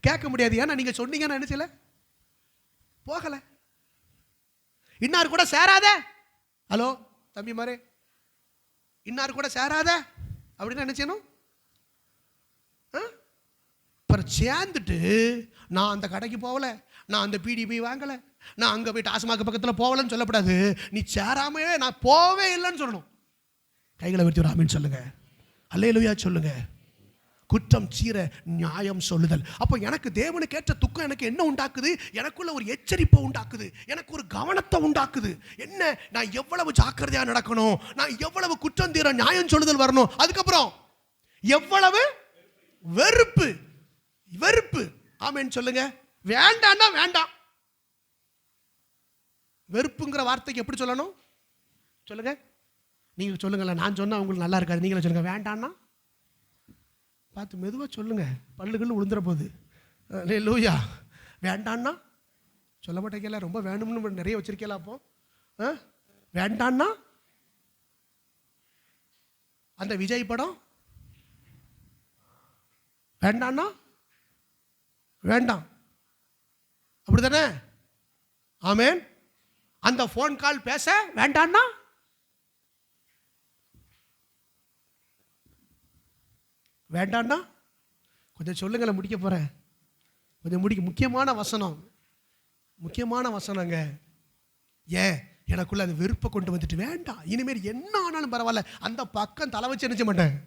Speaker 1: கேட்க முடியாது. ஏன்னா நீங்கள் சொன்னீங்க, நான் என்ன செய்யலை, போகலை. இன்னார் கூட சேராத. ஹலோ, தம்பி மாரே, இன்னார் கூட சேராத அப்படின்னு என்ன செய்யணும்? அப்புறம் சேர்ந்துட்டு நான் அந்த கடைக்கு போகல, நான் அந்த பீடி போய் வாங்கலை, நான் அங்கே போய் டாஸ்மாக் பக்கத்தில் போகலன்னு சொல்லக்கூடாது. நீ சேராமையே நான் போவே இல்லைன்னு சொல்லணும். கைகளை வச்சு ஒரு ஆமீன் சொல்லுங்க, அல்லேலூயா சொல்லுங்க. குற்றம் சீர நியாயம் சொல்லுதல். அப்போ எனக்கு தேவனுக்கு ஏற்ற துக்கம் எனக்கு என்ன உண்டாக்குது? எனக்குள்ள ஒரு எச்சரிப்பை உண்டாக்குது, எனக்கு ஒரு கவனத்தை உண்டாக்குது. என்ன, நான் எவ்வளவு ஜாக்கிரதையா நடக்கணும், நான் எவ்வளவு குற்றம் தீர நியாயம் சொல்லுதல் வரணும். அதுக்கப்புறம் எவ்வளவு வெறுப்பு, வெறுப்பு. ஆமென் சொல்லுங்க. வேண்டாம்னா வேண்டாம். வெறுப்புங்கிற வார்த்தைக்கு எப்படி சொல்லணும் சொல்லுங்க? நீங்க சொல்லுங்களேன், நான் சொன்னா உங்களுக்கு நல்லா இருக்காது. நீங்களே சொல்லுங்க. வேண்டாம்னா பார்த்து மெதுவாக சொல்லுங்க, பல்லுகள் உளுந்துற போகுது. லூயா. வேண்டான்னா சொல்ல மாட்டேங்கல, ரொம்ப வேணும்னு நிறைய வச்சிருக்கல. அப்போ வேண்டான்னா அந்த விஜய் படம் வேண்டான்னா வேண்டாம், அப்படிதானே? ஆமென். அந்த போன் கால் பேச வேண்டான்னா வேண்டான்னா கொஞ்சம் சொல்லுங்களேன், முடிக்க போறேன். கொஞ்சம் முடிக்க. முக்கியமான வசனம், முக்கியமான வசனங்க. ஏன் எனக்குள்ள அது வெறுப்பை கொண்டு வந்துட்டு வேண்டாம், இனிமேல் என்ன ஆனாலும் பரவாயில்ல, அந்த பக்கம் தலை வச்சு நினைச்ச மாட்டேன்,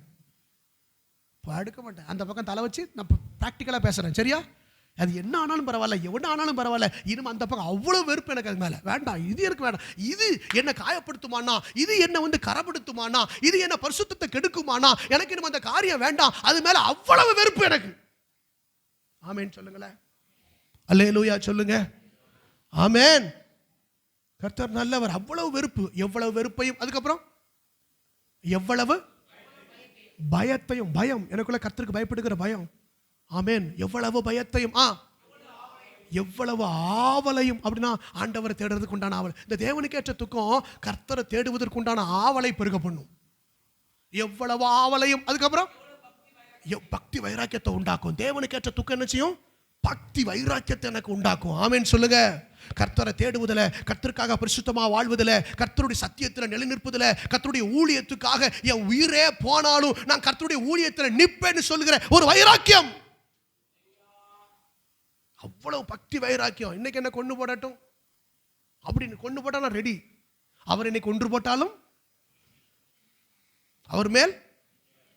Speaker 1: படுக்க மாட்டேன். அந்த பக்கம் தலை வச்சு நான் ப்ராக்டிக்கலாக பேசுகிறேன், சரியா? அது என்ன ஆனாலும் பரவாயில்ல, எவ்வளோ ஆனாலும் பரவாயில்ல, இனிமே அந்த பக்கம் அவ்வளோ வெறுப்பு எனக்கு அது மேலே வேண்டாம். இது எனக்கு வேண்டாம். இது என்னை காயப்படுத்துமானா, இது என்னை கரப்படுத்துமானா, இது என்ன பரிசுத்தத்தை கெடுக்குமானா, எனக்கு இனிமே அந்த காரியம் வேண்டாம். அது மேலே அவ்வளவு வெறுப்பு எனக்கு. ஆமென் சொல்லுங்களேன், அல்லேலூயா சொல்லுங்க. ஆமென். கர்த்தர் நல்லவர். அவ்வளவு வெறுப்பு, எவ்வளவு வெறுப்பையும், அதுக்கப்புறம் எவ்வளவு பயத்தையும். பயம், எனக்குள்ள கர்த்தருக்கு பயப்படுகிற பயம். ஆமென். எவ்வளவு பயத்தையும், எவ்வளவு ஆவலையும். அப்படின்னா ஆண்டவரை தேடுறதுக்கு உண்டான ஆவல். இந்த தேவனுக்கு ஏற்ற துக்கம் கர்த்தரை தேடுவதற்கு உண்டான ஆவலை பெருக பண்ணும். எவ்வளவு ஆவலையும், அதுக்கப்புறம் பக்தி வைராக்கியத்தை உண்டாக்கும். தேவனுக்கு ஏற்ற துக்கம் என்ன செய்யும்? பக்தி வைராக்கியத்தை எனக்கு உண்டாக்கும். ஆமென் சொல்லுங்க. கர்த்தரை தேடுவதில், கர்த்தருக்காக பரிசுத்தமா வாழ்வதில், கர்த்தருடைய சத்தியத்தில் நிலைநிற்பதில், கர்த்தருடைய ஊழியத்துக்காக என் உயிரே போனாலும் நான் கர்த்தருடைய ஊழியத்தில் நிற்பேன்னு சொல்லுகிற ஒரு வைராக்கியம். அவ்வளவு பக்தி வைராக்கியம். இன்னைக்கு என்ன கொண்டு போடட்டும் அப்படின்னு கொண்டு போட்டா நான் ரெடி. அவர் என்னை கொன்று போட்டாலும் அவர் மேல்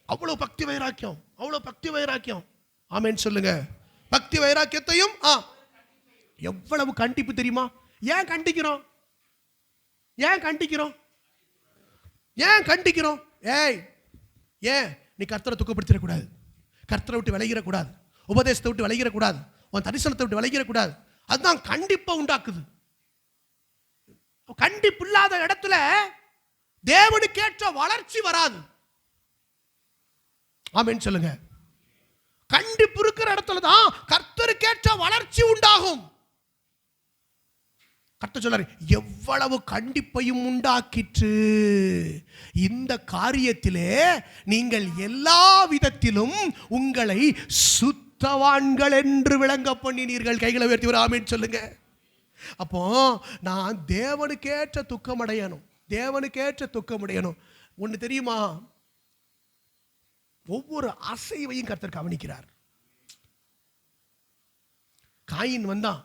Speaker 1: அவ்வளவு பக்தி வைராக்கியம், அவ்வளவு பக்தி வைராக்கியம். ஆமென் சொல்லுங்க. பக்தி வைராக்கியத்தையும் எவ்வளவு கண்டிப்பு தெரியுமா? ஏன் கண்டிக்கிறோம்? ஏன் கண்டிக்கிறோம்? ஏன் கண்டிக்கிறோம்? ஏன் நீ கர்த்தரை துக்கப்படுத்திடக்கூடாது, கர்த்தரை விட்டு விலகிடக்கூடாது, உபதேசத்தை விட்டு விலகிடக்கூடாது, உன் தரிசனத்தை விட்டு விலகிடக்கூடாது. அதுதான் கண்டிப்பை உண்டாக்குது. கண்டிப்பு இல்லாத இடத்துல தேவனுக்கேற்ற வளர்ச்சி வராது. ஆமென் சொல்லுங்க. கண்டிப்பு இருக்கிற இடத்துல தான் கர்த்தருக்கேற்ற வளர்ச்சி உண்டாகும். கர்த்தர் சொல்றாரு, எவ்வளவு கண்டிப்பையும் உண்டாக்கிற்று. இந்த காரியத்திலே நீங்கள் எல்லா விதத்திலும் உங்களை சுத்தவான்கள் என்று விளங்க பண்ணினீர்கள். கைகளை உயர்த்தி ஒரு ஆமென் சொல்லுங்க. அப்போ நான் தேவனுக்கேற்ற துக்கம் அடையணும், தேவனுக்கேற்ற துக்கம் அடையணும். ஒன்று தெரியுமா? ஒவ்வொரு அசைவையும் கர்த்தர் கவனிக்கிறார். காயின் வந்தான்.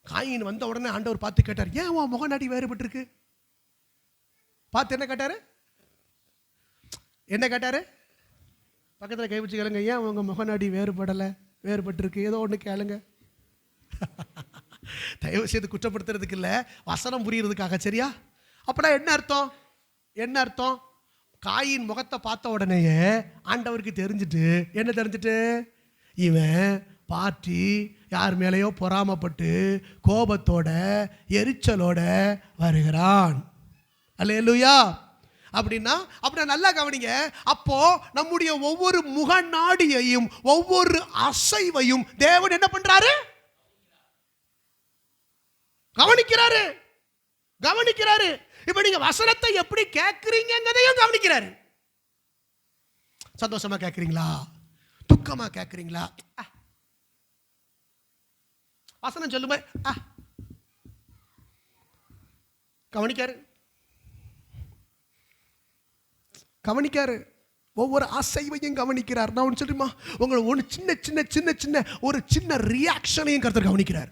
Speaker 1: காயின் வந்த உடனே ஆண்டவர் பார்த்து கேட்டார், ஏன் உன் முகநாடி வேறுபட்டு இருக்கு? பார்த்து என்ன கேட்டாரு? என்ன கேட்டாரு? பக்கத்தில் கை வச்சு கேளுங்க, ஏன் உங்க முகநாடி வேறுபடலை, வேறுபட்டு இருக்கு? ஏதோ ஒன்று கேளுங்க. தயவு செய்து குற்றப்படுத்துறதுக்கு இல்லை, வசனம் புரியுறதுக்காக, சரியா? அப்படின்னா என்ன அர்த்தம்? என்ன அர்த்தம்? காயின் முகத்தை பார்த்த உடனேயே ஆண்டவருக்கு தெரிஞ்சிட்டு, என்ன தெரிஞ்சிட்டு? இவன் பார்ட்டி யார் மேலேயோ பொறாமப்பட்டு கோபத்தோட எரிச்சலோட வருகிறான். அல்லேலூயா. அப்படின்னா நல்லா கவனிங்க. அப்போ நம்முடைய ஒவ்வொரு முகநாடியையும் ஒவ்வொரு அசைவையும் தேவன் என்ன பண்றாரு? கவனிக்கிறாரு, கவனிக்கிறாரு. இப்ப நீங்க வசனத்தை எப்படி கேட்கிறீங்கங்கதையும் கவனிக்கிறாரு. சந்தோஷமா கேட்கிறீங்களா, துக்கமா கேட்கிறீங்களா? வசனம் சொல்லுமே கவனிக்காரு. கவனிக்காரு, ஒவ்வொரு அசைவையும் கவனிக்கிறார். நான் ஒன்று சொல்லுமா, உங்களை ஒன்று சின்ன சின்ன சின்ன சின்ன ஒரு சின்ன ரியாக்ஷனையும் கர்த்தர் கவனிக்கிறார்.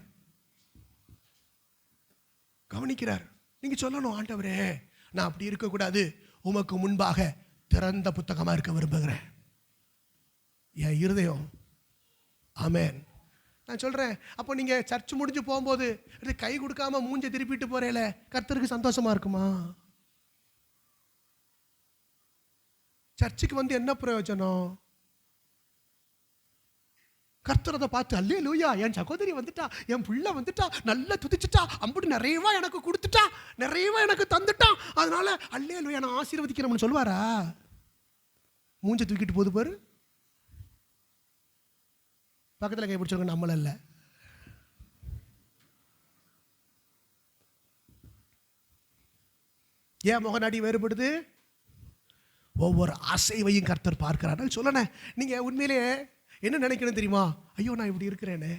Speaker 1: நீங்க சொல்லணும், ஆண்டவரே நான் அப்படி இருக்கக்கூடாது, உமக்கு முன்பாக திறந்த புத்தகமா இருக்க விரும்புகிறேன் என் இருதயம். ஆமென். நான் சொல்றேன், அப்போ நீங்க சர்ச் முடிஞ்சு போகும்போது கை கொடுக்காம மூஞ்ச திருப்பிட்டு போறேல, கர்த்தருக்கு சந்தோஷமா இருக்குமா? சர்ச்சுக்கு வந்து என்ன பிரயோஜனம்? கர்த்தர் அதை பார்த்து அல்லேலூயா, என் சகோதரி வந்துட்டா, என் பிள்ளை வந்துட்டா, நல்லா துதிச்சுட்டா, அம்புட்டு நிறையவா எனக்கு கொடுத்துட்டா, நிறையவா எனக்கு தந்துட்டான், அதனால அல்லேலூயா நான் ஆசீர்வதிக்கிறோம்னு சொல்லுவாரா? மூஞ்ச தூக்கிட்டு போது பாரு. பக்கத்தில் கை பிடிச்சவங்க நம்மள இல்லை. ஏன் முகநாடி வேறுபடுது? ஒவ்வொரு அசைவையும் கர்த்தர் பார்க்கிறார். சொல்லணே, நீங்க உண்மையிலேயே என்ன நினைக்கணும் தெரியுமா? ஐயோ நான் இப்படி இருக்கிறேனே,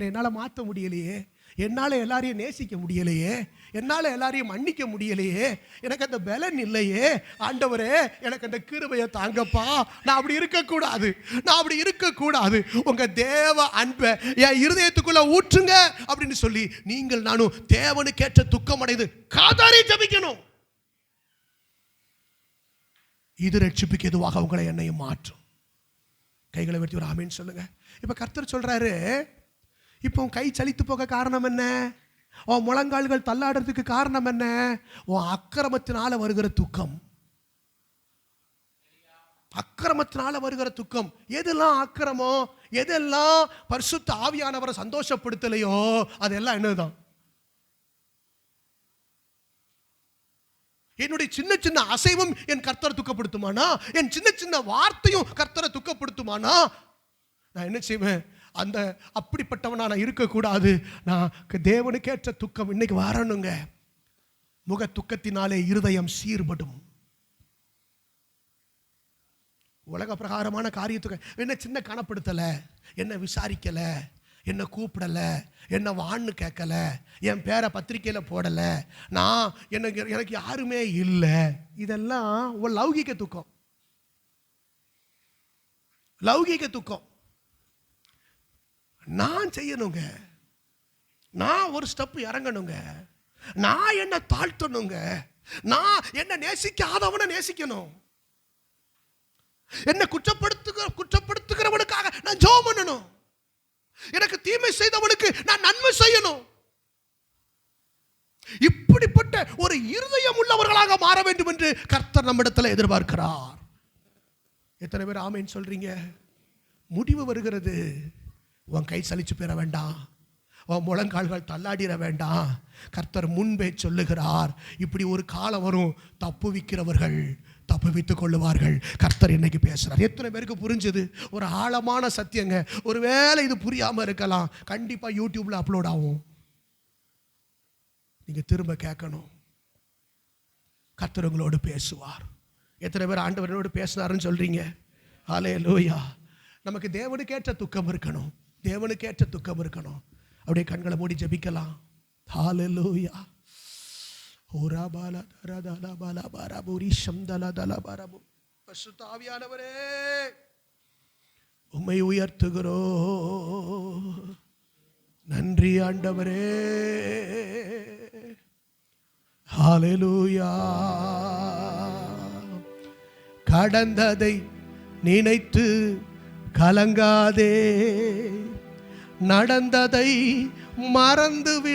Speaker 1: என்னால் மாற்ற முடியலையே, என்னால் எல்லாரையும் நேசிக்க முடியலையே, என்னால் எல்லாரையும் மன்னிக்க முடியலையே, எனக்கு அந்த பலன் இல்லையே, ஆண்டவரே எனக்கு அந்த கிருபையை தாங்கப்பா, நான் அப்படி இருக்கக்கூடாது, உங்க தேவ அன்பை என் இருதயத்துக்குள்ள ஊற்றுங்க அப்படின்னு சொல்லி நீங்கள் நானும் தேவனுக்கேற்ற துக்கம் அடைந்து காதாரி ஜபிக்கணும். இது ரட்சிப்புக்கு எதுவாக உங்களை என்னையும் மாற்றும். கைகளை வெட்டி ஒரு ஆமீன் சொல்லுங்க. இப்ப கர்த்தர் சொல்றாரு, இப்போ கை சலித்து போக காரணம் என்ன? உன் முழங்கால்கள் தள்ளாடுறதுக்கு காரணம் என்ன? உன் அக்கிரமத்தினால வருகிற துக்கம். அக்கிரமத்தினால வருகிற துக்கம். எதெல்லாம் அக்கிரமம், எதெல்லாம் பரிசுத்த ஆவியானவரை சந்தோஷப்படுத்தலையோ அதெல்லாம் என்னதான்? என்னுடைய சின்ன சின்ன அசைவும் என் கர்த்தரை துக்கப்படுத்துமானா? என் சின்ன சின்ன வார்த்தையும் கர்த்தரை துக்கப்படுத்துமானா? நான் என்ன செய்வேன்? அந்த அப்படிப்பட்டவனா நான் இருக்கக்கூடாது. நான் தேவனுக்கேற்ற துக்கம் இன்னைக்கு வரணுங்க. முக துக்கத்தினாலே இருதயம் சீர்படும். உலக பிரகாரமான காரியத்துக்கு என்ன சின்ன கணப்படுத்தலை, என்ன விசாரிக்கலை, என்ன கூப்பிடலை, என்ன வான்னு கேட்கல, என் பேரை பத்திரிக்கையில் போடலை, நான் எனக்கு யாருமே இல்லை, இதெல்லாம் ஒரு லௌகிக துக்கம். நான் செய்யணுங்க, நான் ஒரு ஸ்டெப் இறங்கணுங்க, நான் என்ன தாழ்த்தணுங்க, நான் என்ன நேசிக்காதவனை நேசிக்கணும், என்ன குற்றப்படுத்துகிறவனுக்காக நான் ஜெபம் பண்ணணும், எனக்கு தீமை செய்தவனுக்கு நான் நன்மை செய்யணும். இப்படிப்பட்ட ஒரு இருதயம் உள்ளவர்களாக மாற வேண்டும் என்று கர்த்தர் நம்மிடத்தில் எதிர்பார்க்கிறார். எத்தனை பேர் ஆமென் சொல்றீங்க? முடிவு வருகிறது. உன் கை சலிச்சு பெற வேண்டாம், உன் முழங்கால்கள் தள்ளாடிட வேண்டாம். கர்த்தர் முன்பே சொல்லுகிறார், இப்படி ஒரு காலம் வரும், தப்புவிக்கிறவர்கள் தப்புவித்துக் கொள்ளுவார்கள். கர்த்தர் இன்னைக்கு பேசுறார். எத்தனை பேருக்கு புரிஞ்சது? ஒரு ஆழமான சத்தியங்க. ஒருவேளை இது புரியாம இருக்கலாம், கண்டிப்பா யூடியூப்ல அப்லோட் ஆகும், நீங்க திரும்ப கேட்கணும். கர்த்தர் உங்களோடு பேசுவார். எத்தனை பேர் ஆண்டவரோடு பேசினாருன்னு சொல்றீங்க? ஹல்லேலூயா. நமக்கு தேவனுக்கேற்ற துக்கம் இருக்கணும், தேவனுக்கேற்ற துக்கம் இருக்கணும். அப்படியே கண்களை மூடி ஜெபிக்கலாம். ஹல்லேலூயா. பரிசுத்த ஆவியானவரே உம்மை உயர்த்துகிறோம். நன்றி ஆண்டவரே. ஹல்லேலூயா. கடந்ததை நினைத்து கலங்காதே, நடந்ததை மறந்துவிடு.